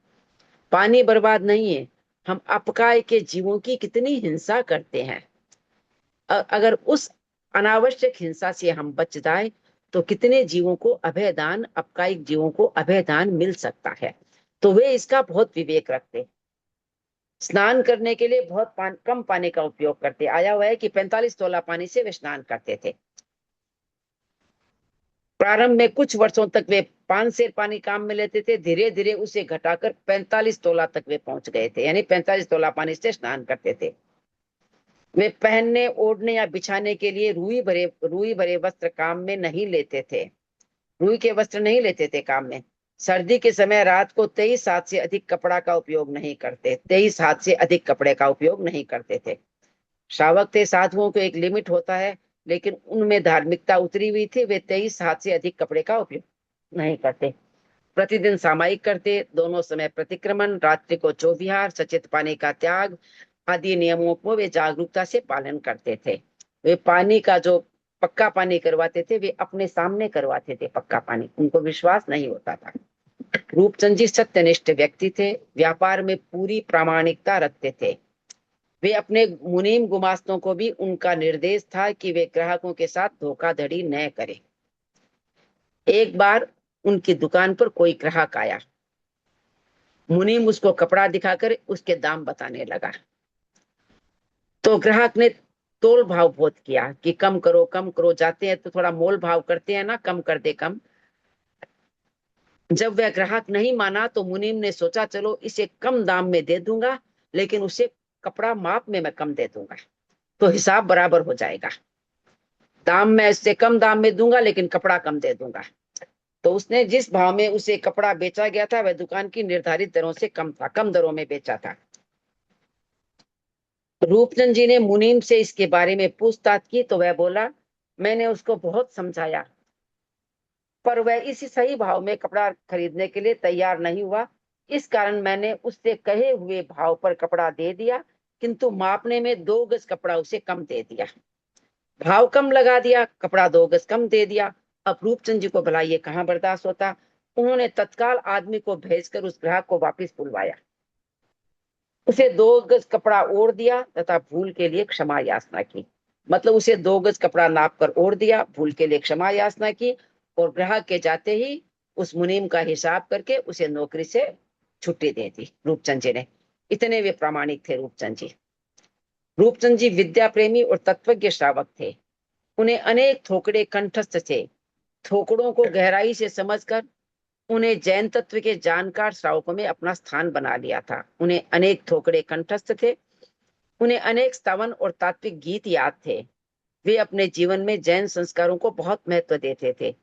पानी बर्बाद नहीं है, हम अपकाय के जीवों की कितनी हिंसा करते हैं। अगर उस अनावश्यक हिंसा से हम बच जाए तो कितने जीवों को अभयदान, अपकायिक जीवों को अभयदान मिल सकता है। तो वे इसका बहुत विवेक रखते। स्नान करने के लिए बहुत कम पानी का उपयोग करते। आया हुआ है कि 45 तोला पानी से वे स्नान करते थे। प्रारंभ में कुछ वर्षों तक वे 5 सेर पानी काम में लेते थे, धीरे धीरे उसे घटाकर 45 तोला तक वे पहुंच गए थे, यानी 45 तोला पानी से स्नान करते थे। वे पहनने, ओढ़ने या बिछाने के लिए रुई भरे वस्त्र काम में नहीं लेते थे। रुई के वस्त्र नहीं लेते थे काम में। सर्दी के समय रात को 23 हाथ से अधिक कपड़ा का उपयोग नहीं करते। 23 हाथ से अधिक कपड़े का उपयोग नहीं करते थे। श्रावक थे, साधुओं को एक लिमिट होता है, लेकिन उनमें धार्मिकता उतरी हुई थी। वे 23 हाथ से अधिक कपड़े का उपयोग नहीं करते। प्रतिदिन सामायिक करते, दोनों समय प्रतिक्रमण, रात्रि को चौविहार, सचेत पानी का त्याग आदि नियमों को वे जागरूकता से पालन करते थे। वे पानी का जो पक्का पानी करवाते थे वे अपने सामने करवाते थे। पक्का पानी उनको विश्वास नहीं होता था। रूपचंद जी सत्यनिष्ठ व्यक्ति थे, व्यापार में पूरी प्रामाणिकता रखते थे। वे अपने मुनीम गुमास्तों को भी उनका निर्देश था कि वे ग्राहकों के साथ धोखाधड़ी न करें। एक बार उनकी दुकान पर कोई ग्राहक आया, मुनीम उसको कपड़ा दिखाकर उसके दाम बताने लगा। तो ग्राहक ने तोल भाव बहुत किया कि कम करो कम करो, जाते हैं तो थोड़ा मोल भाव करते हैं ना, कम कर दे कम। जब वह ग्राहक नहीं माना तो मुनीम ने सोचा चलो इसे कम दाम में दे दूंगा, लेकिन उसे कपड़ा माप में मैं कम दे दूंगा तो हिसाब बराबर हो जाएगा। दाम मैं इससे कम दाम में दूंगा लेकिन कपड़ा कम दे दूंगा। तो उसने जिस भाव में उसे कपड़ा बेचा गया था वह दुकान की निर्धारित दरों से कम था, कम दरों में बेचा था। रूपचंद जी ने मुनीम से इसके बारे में पूछताछ की तो वह बोला मैंने उसको बहुत समझाया पर वह इसी सही भाव में कपड़ा खरीदने के लिए तैयार नहीं हुआ। इस कारण मैंने उससे कहे हुए भाव पर कपड़ा दे दिया, किंतु मापने में 2 गज कपड़ा उसे कम दे दिया। भाव कम लगा दिया, कपड़ा 2 गज कम दे दिया। अब रूपचंद जी को भला ये कहाँ बर्दाश्त होता। उन्होंने तत्काल आदमी को भेजकर उस ग्राहक को वापिस बुलवाया, उसे 2 गज कपड़ा ओढ़ दिया तथा भूल के लिए क्षमा याचना की। मतलब उसे 2 गज कपड़ा नाप कर ओढ़ दिया, भूल के लिए क्षमा याचना की और ग्राहक के जाते ही उस मुनीम का हिसाब करके उसे नौकरी से छुट्टी दे दी रूपचंद जी ने। इतने वे प्रामाणिक थे रूपचंद जी। रूपचंद जी विद्या प्रेमी और तत्वज्ञ श्रावक थे। उन्हें अनेक थोकड़े कंठस्थ थे। थोकड़ों को गहराई से समझकर उन्हें जैन तत्व के जानकार श्रावकों में अपना स्थान बना लिया था। उन्हें अनेक थोकड़े कंठस्थ थे। उन्हें अनेक स्तवन और तात्विक गीत याद थे। वे अपने जीवन में जैन संस्कारों को बहुत महत्व देते थे,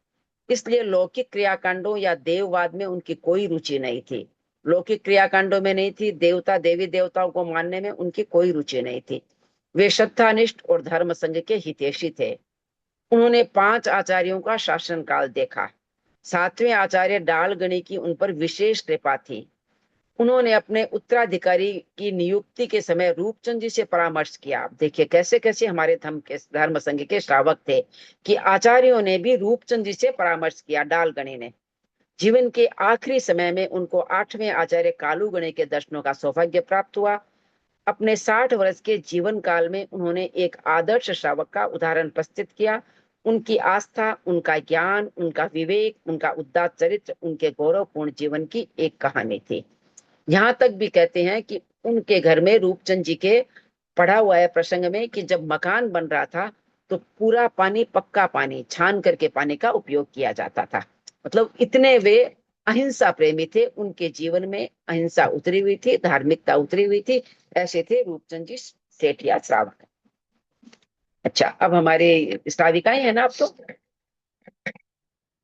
इसलिए लौकिक क्रियाकांडों या देववाद में उनकी कोई रुचि नहीं थी। लौकिक क्रियाकांडों में नहीं थी, देवता देवी देवताओं को मानने में उनकी कोई रुचि नहीं थी। वे श्रद्धानिष्ठ और धर्म संघ के हितैषी थे। उन्होंने 5 आचार्यों का शासनकाल देखा। 7वें आचार्य डालगणी की उन पर विशेष कृपा थी। उन्होंने अपने उत्तराधिकारी की नियुक्ति के समय रूपचंद जी से परामर्श किया। देखिए कैसे कैसे हमारे धर्म संघ के श्रावक थे कि आचार्यों ने भी रूपचंद जी से परामर्श किया। डालगणी ने जीवन के आखिरी समय में उनको 8वें आचार्य कालूगणी के दर्शनों का सौभाग्य प्राप्त हुआ। अपने 60 वर्ष के जीवन काल में उन्होंने एक आदर्श श्रावक का उदाहरण प्रस्तुत किया उनकी आस्था, उनका ज्ञान, उनका विवेक, उनका उदात्त चरित्र, उनके गौरवपूर्ण जीवन की एक कहानी थी। यहाँ तक भी कहते हैं कि उनके घर में रूपचंद जी के पढ़ा हुआ है प्रसंग में कि जब मकान बन रहा था तो पूरा पानी, पक्का पानी छान करके पानी का उपयोग किया जाता था। मतलब इतने वे अहिंसा प्रेमी थे, उनके जीवन में अहिंसा उतरी हुई थी, धार्मिकता उतरी हुई थी। ऐसे थे रूपचंद जी सेठ या श्रावक। अच्छा, अब हमारे श्राविकाएं है ना, अब तो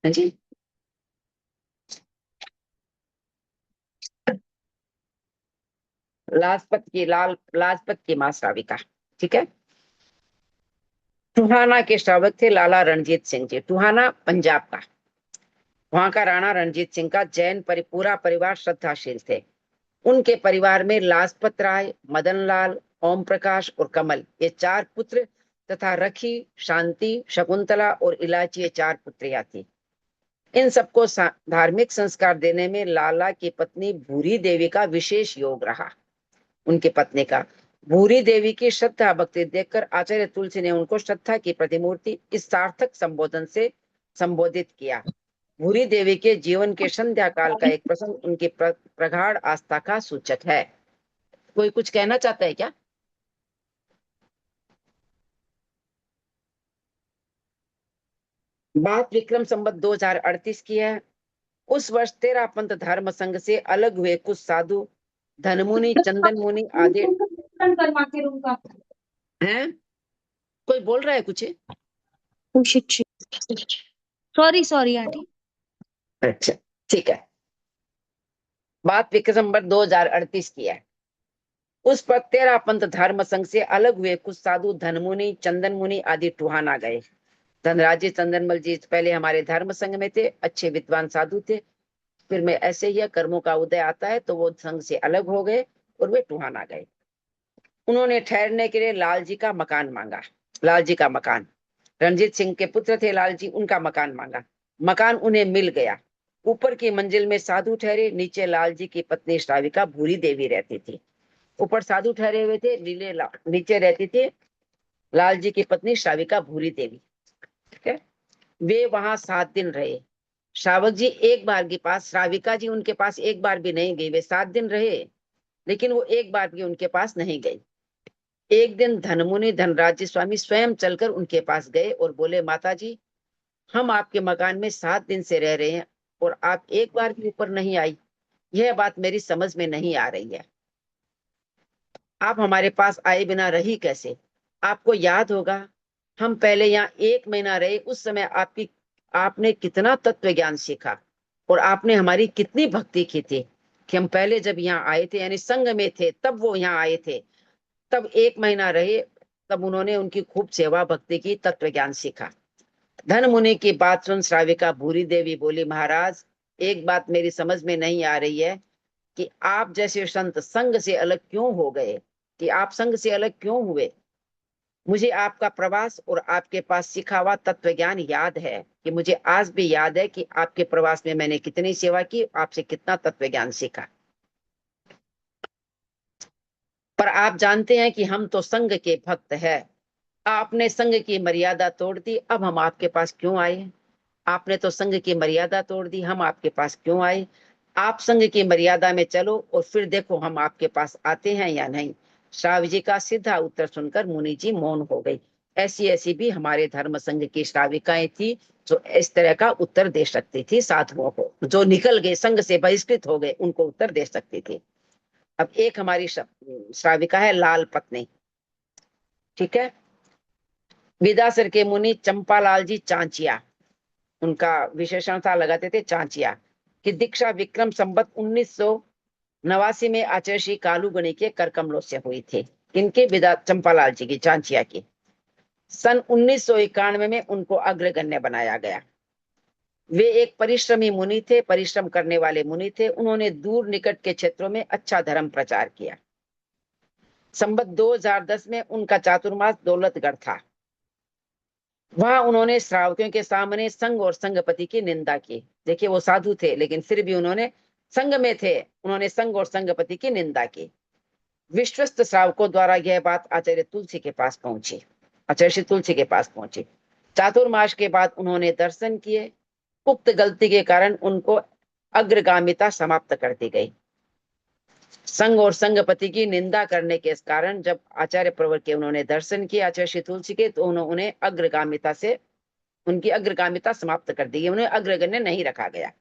हाँ जी। लाजपत की मां श्राविका, ठीक है। टूहाना के श्रावक थे लाला रणजीत सिंह जी। टूहाना पंजाब का, वहां का राणा रणजीत सिंह का पूरा परिवार श्रद्धाशील थे। उनके परिवार में लाजपत राय, मदन लाल, ओम प्रकाश और कमल, ये 4 पुत्र तथा रखी, शांति, शकुंतला और इलायची, ये 4 पुत्रियां थी। इन सबको धार्मिक संस्कार देने में लाला की पत्नी भूरी देवी का विशेष योग रहा। उनकी पत्नी का भूरी देवी की श्रद्धा भक्ति देखकर आचार्य तुलसी ने उनको श्रद्धा की प्रतिमूर्ति इस सार्थक संबोधन से संबोधित किया। भूरी देवी के जीवन के संध्या काल का एक प्रसंग उनकी प्रगाढ़ आस्था का सूचक है। कोई कुछ कहना चाहता है क्या? बात विक्रम संवत 2038 की है। उस वर्ष तेरापंथ धर्म संघ से अलग हुए कुछ साधु धनमुनि, चंदन मुनि आदि हैं। कोई बोल रहा है कुछ? Sorry aunty. अच्छा, ठीक है। बात विक्रम संवत 2038 की है। उस पर तेरापंथ धर्म संघ से अलग हुए कुछ साधु धनमुनि, चंदन मुनि आदि टूहाना गए। धनराज जी, चंदनमल जी पहले हमारे धर्म संघ में थे, अच्छे विद्वान साधु थे। फिर में ऐसे ही कर्मों का उदय आता है तो वो संघ से अलग हो गए और वे टूहाना गए। उन्होंने ठहरने के लिए लाल जी का मकान मांगा। लाल जी का मकान, रणजीत सिंह के पुत्र थे लाल जी, उनका मकान मांगा। मकान उन्हें मिल गया। ऊपर की मंजिल में साधु ठहरे, नीचे लाल जी की पत्नी श्राविका भूरी देवी रहती थी। ऊपर साधु ठहरे हुए थे, नीचे रहती थी लाल जी की पत्नी श्राविका भूरी देवी, ठीक है। वे वहां 7 दिन रहे। श्रावक जी एक बार के पास, श्राविका जी उनके पास एक बार भी नहीं गई। वे 7 दिन रहे लेकिन वो एक बार भी उनके पास नहीं गई। एक दिन धनमुनि धनराज स्वामी स्वयं चलकर उनके पास गए और बोले, माता जी, हम आपके मकान में 7 दिन से रह रहे हैं और आप एक बार भी ऊपर नहीं आई। यह बात मेरी समझ में नहीं आ रही है। आप हमारे पास आए बिना रही कैसे? आपको याद होगा हम पहले यहाँ 1 महीना रहे, उस समय आपने कितना तत्व ज्ञान सीखा और आपने हमारी कितनी भक्ति की थी कि हम पहले जब यहाँ आए थे, यानी संघ में थे, तब वो यहाँ आए थे, तब 1 महीना रहे, तब उन्होंने उनकी खूब सेवा भक्ति की, तत्व ज्ञान सीखा। धन मुनि की बात सुन श्राविका भूरी देवी बोली, महाराज, एक बात मेरी समझ में नहीं आ रही है कि आप जैसे संत संघ से अलग क्यों हो गए, कि आप संघ से अलग क्यों हुए। मुझे आपका प्रवास और आपके पास सीखा हुआ तत्व ज्ञान याद है, कि मुझे आज भी याद है कि आपके प्रवास में मैंने कितनी सेवा की, आपसे कितना तत्व ज्ञान सीखा। पर आप जानते हैं कि हम तो संघ के भक्त हैं। आपने संघ की मर्यादा तोड़ दी, अब हम आपके पास क्यों आए? आपने तो संघ की मर्यादा तोड़ दी, हम आपके पास क्यों आए? आप संघ की मर्यादा में चलो और फिर देखो हम आपके पास आते हैं या नहीं। श्राव जी का सीधा उत्तर सुनकर मुनि जी मौन हो गई। ऐसी ऐसी भी हमारे धर्म संघ की श्राविकाएं थी जो इस तरह का उत्तर दे सकती थी साधुओं को, जो निकल गए, संघ से बहिष्कृत हो गए, उनको उत्तर दे सकती थी। अब एक हमारी श्राविका है लाल पत्नी, ठीक है। विदासर के मुनि चंपालाल जी चांचिया, उनका विशेषण था, लगाते थे चांचिया, की दीक्षा विक्रम संवत 1989 में आचार्य श्री कालूगणी के कर कमलों से हुई थी। इनके विदा चंपालाल जी की, चांचिया की, सन 1991 में उनको अग्रगण्य बनाया गया। वे एक परिश्रमी मुनि थे, परिश्रम करने वाले मुनि थे। उन्होंने दूर निकट के क्षेत्रों में अच्छा धर्म प्रचार किया। संवत 2010 में उनका चातुर्मास दौलतगढ़ था। वहां उन्होंने श्रावकों के सामने संघ और संघपति की निंदा की। देखिए, वो साधु थे लेकिन फिर भी उन्होंने, संघ में थे, उन्होंने संघ और संघपति की निंदा की। विश्वस्त श्रावकों द्वारा यह बात आचार्य तुलसी के पास पहुंची, आचार्य श्री तुलसी के पास पहुंची। चातुर्मास के बाद उन्होंने दर्शन किए। उक्त गलती के कारण उनको अग्रगामिता समाप्त कर दी गई। संघ और संघपति की निंदा करने के कारण जब आचार्य प्रवर के उन्होंने दर्शन किए आचार्य श्री तुलसी के, तो उन्हें अग्रगामिता से उनकी अग्रगामिता समाप्त कर दी गई, उन्हें अग्रगण्य नहीं रखा गया।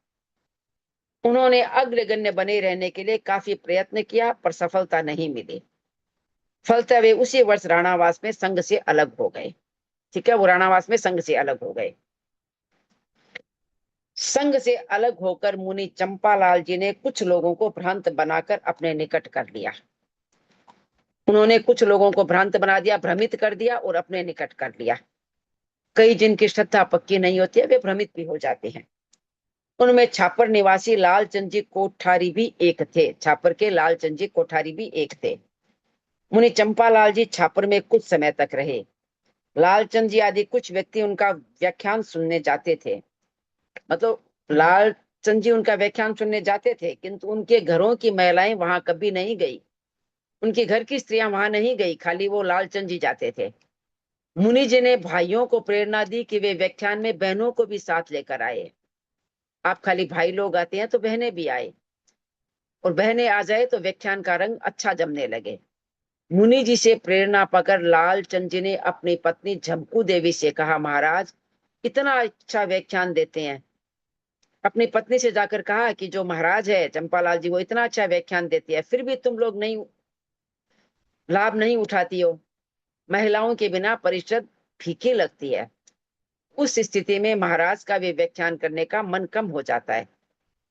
उन्होंने अग्रगण्य बने रहने के लिए काफी प्रयत्न किया पर सफलता नहीं मिली। फलतः वे उसी वर्ष राणावास में संघ से अलग हो गए। ठीक है, वो राणावास में संघ से अलग हो गए। संघ से अलग होकर मुनि चंपालाल जी ने कुछ लोगों को भ्रांत बनाकर अपने निकट कर लिया। उन्होंने कुछ लोगों को भ्रांत बना दिया, भ्रमित कर दिया और अपने निकट कर लिया। कई जिनकी श्रद्धा पक्की नहीं होती है वे भ्रमित भी हो जाते हैं। उनमें छापर निवासी लालचंद जी कोठारी भी एक थे। छापर के लालचंद जी कोठारी भी एक थे। मुनि चंपालाल जी छापर में कुछ समय तक रहे। लालचंद जी आदि कुछ व्यक्ति उनका व्याख्यान सुनने जाते थे। मतलब लालचंद जी उनका व्याख्यान सुनने जाते थे, किंतु उनके घरों की महिलाएं वहां कभी नहीं गई, उनके घर की स्त्रियां वहां नहीं गई, खाली वो लालचंद जी जाते थे। मुनि जी ने भाइयों को प्रेरणा दी कि वे व्याख्यान में बहनों को भी साथ लेकर आए। आप खाली भाई लोग आते हैं तो बहनें भी आए, और बहनें आ जाए तो व्याख्यान का रंग अच्छा जमने लगे। मुनि जी से प्रेरणा पाकर लालचंद जी ने अपनी पत्नी झमकू देवी से कहा, महाराज इतना अच्छा व्याख्यान देते हैं। अपनी पत्नी से जाकर कहा कि जो महाराज है चंपालाल जी, वो इतना अच्छा व्याख्यान देती है, फिर भी तुम लोग नहीं लाभ नहीं उठाती हो। महिलाओं के बिना परिषद फीकी लगती है। उस स्थिति में महाराज का भी व्याख्यान करने का मन कम हो जाता है,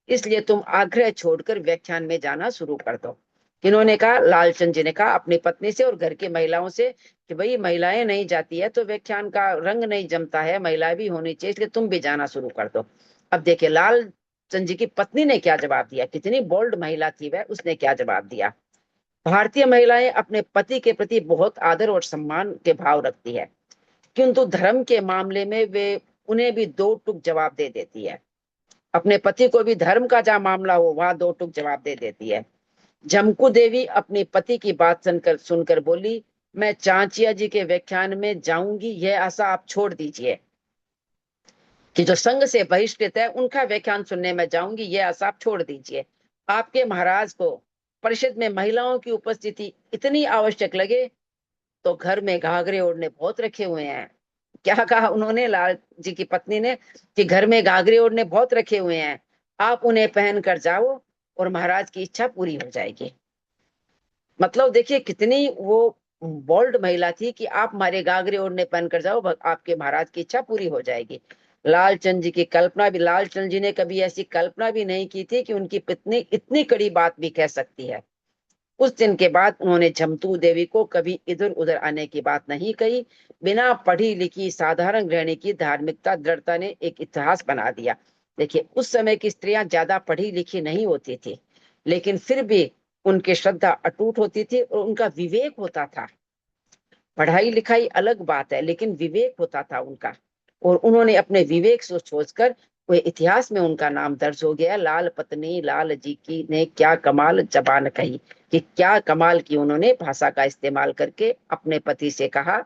इसलिए तुम आग्रह छोड़कर व्याख्यान में जाना शुरू कर दो। इन्होंने कहा, लालचंद जी ने कहा अपनी पत्नी से और घर की महिलाओं से कि भाई महिलाएं नहीं जाती है तो व्याख्यान का रंग नहीं जमता है, महिलाएं भी होनी चाहिए, इसलिए तुम भी जाना शुरू कर दो। अब देखिए लालचंद जी की पत्नी ने क्या जवाब दिया, कितनी बोल्ड महिला थी वह, उसने क्या जवाब दिया। भारतीय महिलाएं अपने पति के प्रति बहुत आदर और सम्मान के भाव रखती है, किंतु धर्म के मामले में वे उन्हें भी दो टूक जवाब दे देती है। अपने पति को भी धर्म का जहाँ मामला हो वहां दो टूक जवाब दे देती है। झमकू देवी अपने पति की बात सुनकर बोली, मैं चांचिया जी के व्याख्यान में जाऊंगी, यह आशा आप छोड़ दीजिए कि जो संघ से बहिष्कृत है उनका व्याख्यान सुनने में जाऊंगी, यह आशा आप छोड़ दीजिए। आपके महाराज को परिषद में महिलाओं की उपस्थिति इतनी आवश्यक लगे तो घर में घाघरे ओढ़ने बहुत रखे हुए हैं। क्या कहा उन्होंने, लाल जी की पत्नी ने, कि घर में घाघरे ओढ़ने बहुत रखे हुए हैं, आप उन्हें पहन कर जाओ और महाराज की इच्छा पूरी हो जाएगी। मतलब देखिए कितनी वो बोल्ड महिला थी कि आप हमारे घाघरे ओढ़ने पहन कर जाओ, आपके महाराज की इच्छा पूरी हो जाएगी। लालचंद जी की कल्पना भी, लालचंद जी ने कभी ऐसी कल्पना भी नहीं की थी कि उनकी पत्नी इतनी कड़ी बात भी कह सकती है। उस दिन के बाद उन्होंने झमतू देवी को कभी इधर उधर आने की बात नहीं कही। बिना पढ़ी लिखी साधारण गृहिणी की धार्मिकता दृढ़ता ने एक इतिहास बना दिया। देखिए उस समय की स्त्रियां ज्यादा पढ़ी लिखी नहीं होती थी, लेकिन फिर भी उनकी श्रद्धा अटूट होती थी और उनका विवेक होता था। पढ़ाई लिखाई अलग बात है, लेकिन विवेक होता था उनका, और उन्होंने अपने विवेक से सोचकर वो इतिहास में उनका नाम दर्ज हो गया। लाल पत्नी लाल जी की ने क्या कमाल जबान कही, कि क्या कमाल की उन्होंने भाषा का इस्तेमाल करके अपने पति से कहा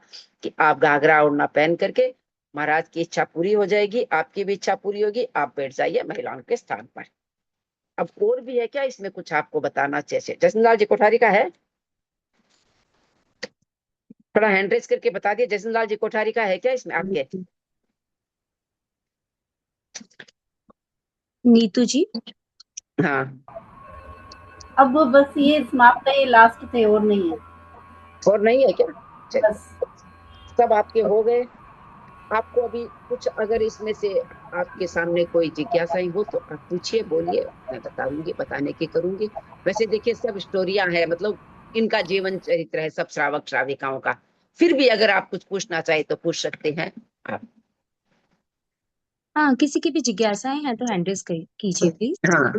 कि आप घाघरा ओढ़ना पहन करके, महाराज की इच्छा पूरी हो जाएगी, आपकी भी इच्छा पूरी होगी, आप बैठ जाइए महिलाओं के स्थान पर। अब और भी है क्या इसमें कुछ आपको बताना? जैसे जसनलाल जी कोठारी का है, थोड़ा हैंड रेस करके बता दिए, जसनलाल जी कोठारी का है क्या इसमें आपके? नीतू जी। हाँ, अब बस ये समाप्त है, ये लास्ट थे और नहीं है। और नहीं है क्या? चलिए बस सब आपके हो गए। आपको अभी कुछ अगर इसमें से आपके सामने कोई जिज्ञासाएं हो तो आप पूछिए, बोलिए, मैं बताऊंगी, बताने की करूंगी। वैसे देखिए सब स्टोरियां है, मतलब इनका जीवन चरित्र है सब श्रावक श्राविकाओं का। फिर भी अगर आप कुछ पूछना चाहे तो पूछ सकते हैं आप। हाँ, किसी की भी जिज्ञासाएं हैं तो हैंड रेस कीजिए प्लीज। हाँ,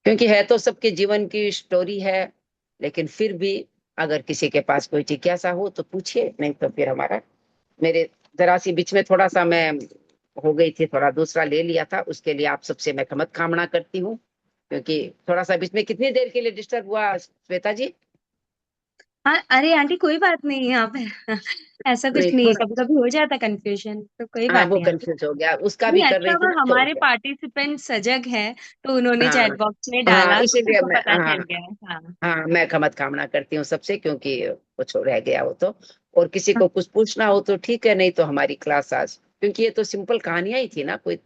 क्योंकि है तो सबके जीवन की स्टोरी है, लेकिन फिर भी अगर किसी के पास कोई जिज्ञासा हो तो पूछिए, नहीं तो फिर हमारा, मेरे जरा सी बीच में थोड़ा सा मैं हो गई थी, थोड़ा दूसरा ले लिया था, उसके लिए आप सबसे मैं क्षमत कामना करती हूँ, क्योंकि थोड़ा सा बीच में कितनी देर के लिए डिस्टर्ब हुआ श्वेता जी? हाँ, अरे आंटी कोई बात नहीं है यहाँ पे ऐसा कुछ नहीं नहीं है, थोड़ा, कभी कभी हो जाता कंफ्यूजन, तो कोई हाँ बात वो नहीं आंटी। कंफ्यूज हो गया, उसका भी नहीं कर अच्छा रही थी हुआ ना तो हमारे पार्टिसिपेंट सजग है, तो उन्होंने हाँ चैट बॉक्स में हाँ, डाला तो इसीलिए उनको मैं, पता हाँ चल गया। हाँ हाँ, मैं खमत कामना करती हूँ सबसे, क्योंकि कुछ रह गया हो तो, और किसी को कुछ पूछना हो तो ठीक है, नहीं तो हमारी क्लास आज, क्योंकि ये तो सिंपल कहानियां ही थी ना, कोई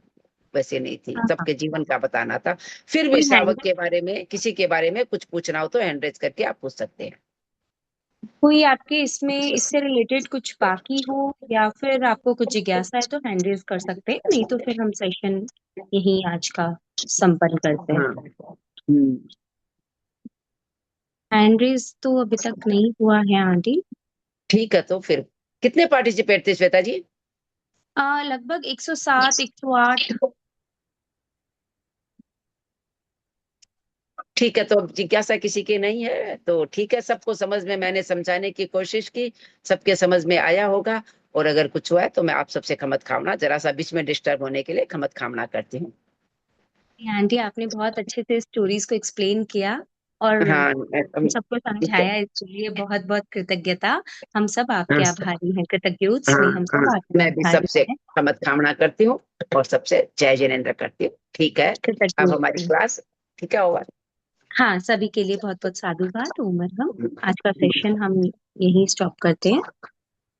वैसे नहीं थी, हाँ हाँ, सबके जीवन का बताना था। फिर भी कोई श्रावक हैंड के बारे में, किसी के बारे में कुछ पूछना हो तो हैंड रेज करके आप पूछ सकते हैं। कोई आपके इसमें इससे रिलेटेड कुछ बाकी हो या फिर आपको कुछ जिज्ञासा है तो हैंड रेज कर सकते हैं, नहीं तो फिर हम सेशन यही आज का संपन्न करते हैं। हाँ हम्म, हैंड रेज तो अभी तक नहीं हुआ है आंटी। ठीक है, तो फिर कितने पार्टिसिपेट थे श्वेता जी? लगभग 107 108। ठीक है, तो अब जिज्ञासा किसी की नहीं है तो ठीक है, सबको समझ में, मैंने समझाने की कोशिश की, सबके समझ में आया होगा। और अगर कुछ हुआ है तो मैं आप सबसे खमत खामना, जरा सा बीच में डिस्टर्ब होने के लिए खमत खामना करती हूँ। आंटी आपने बहुत अच्छे से स्टोरीज को एक्सप्लेन किया और हाँ हम सबको ठीक है, समझाया, इसके लिए बहुत बहुत कृतज्ञता। हम सब आपके हाँ आभारी हैं, कृतज्ञोत्स हाँ नहीं, हम हाँ, सब आपके मैं भी आभारी सबसे हैं। खमत कामना करती हूँ और सबसे जय जिनेन्द्र करती हूँ। ठीक है, अब हमारी कृतज्ञ। क्लास ठीक है होगा। हाँ, सभी के लिए बहुत बहुत साधुवाद। उमर हम आज का सेशन हम यहीं स्टॉप करते हैं।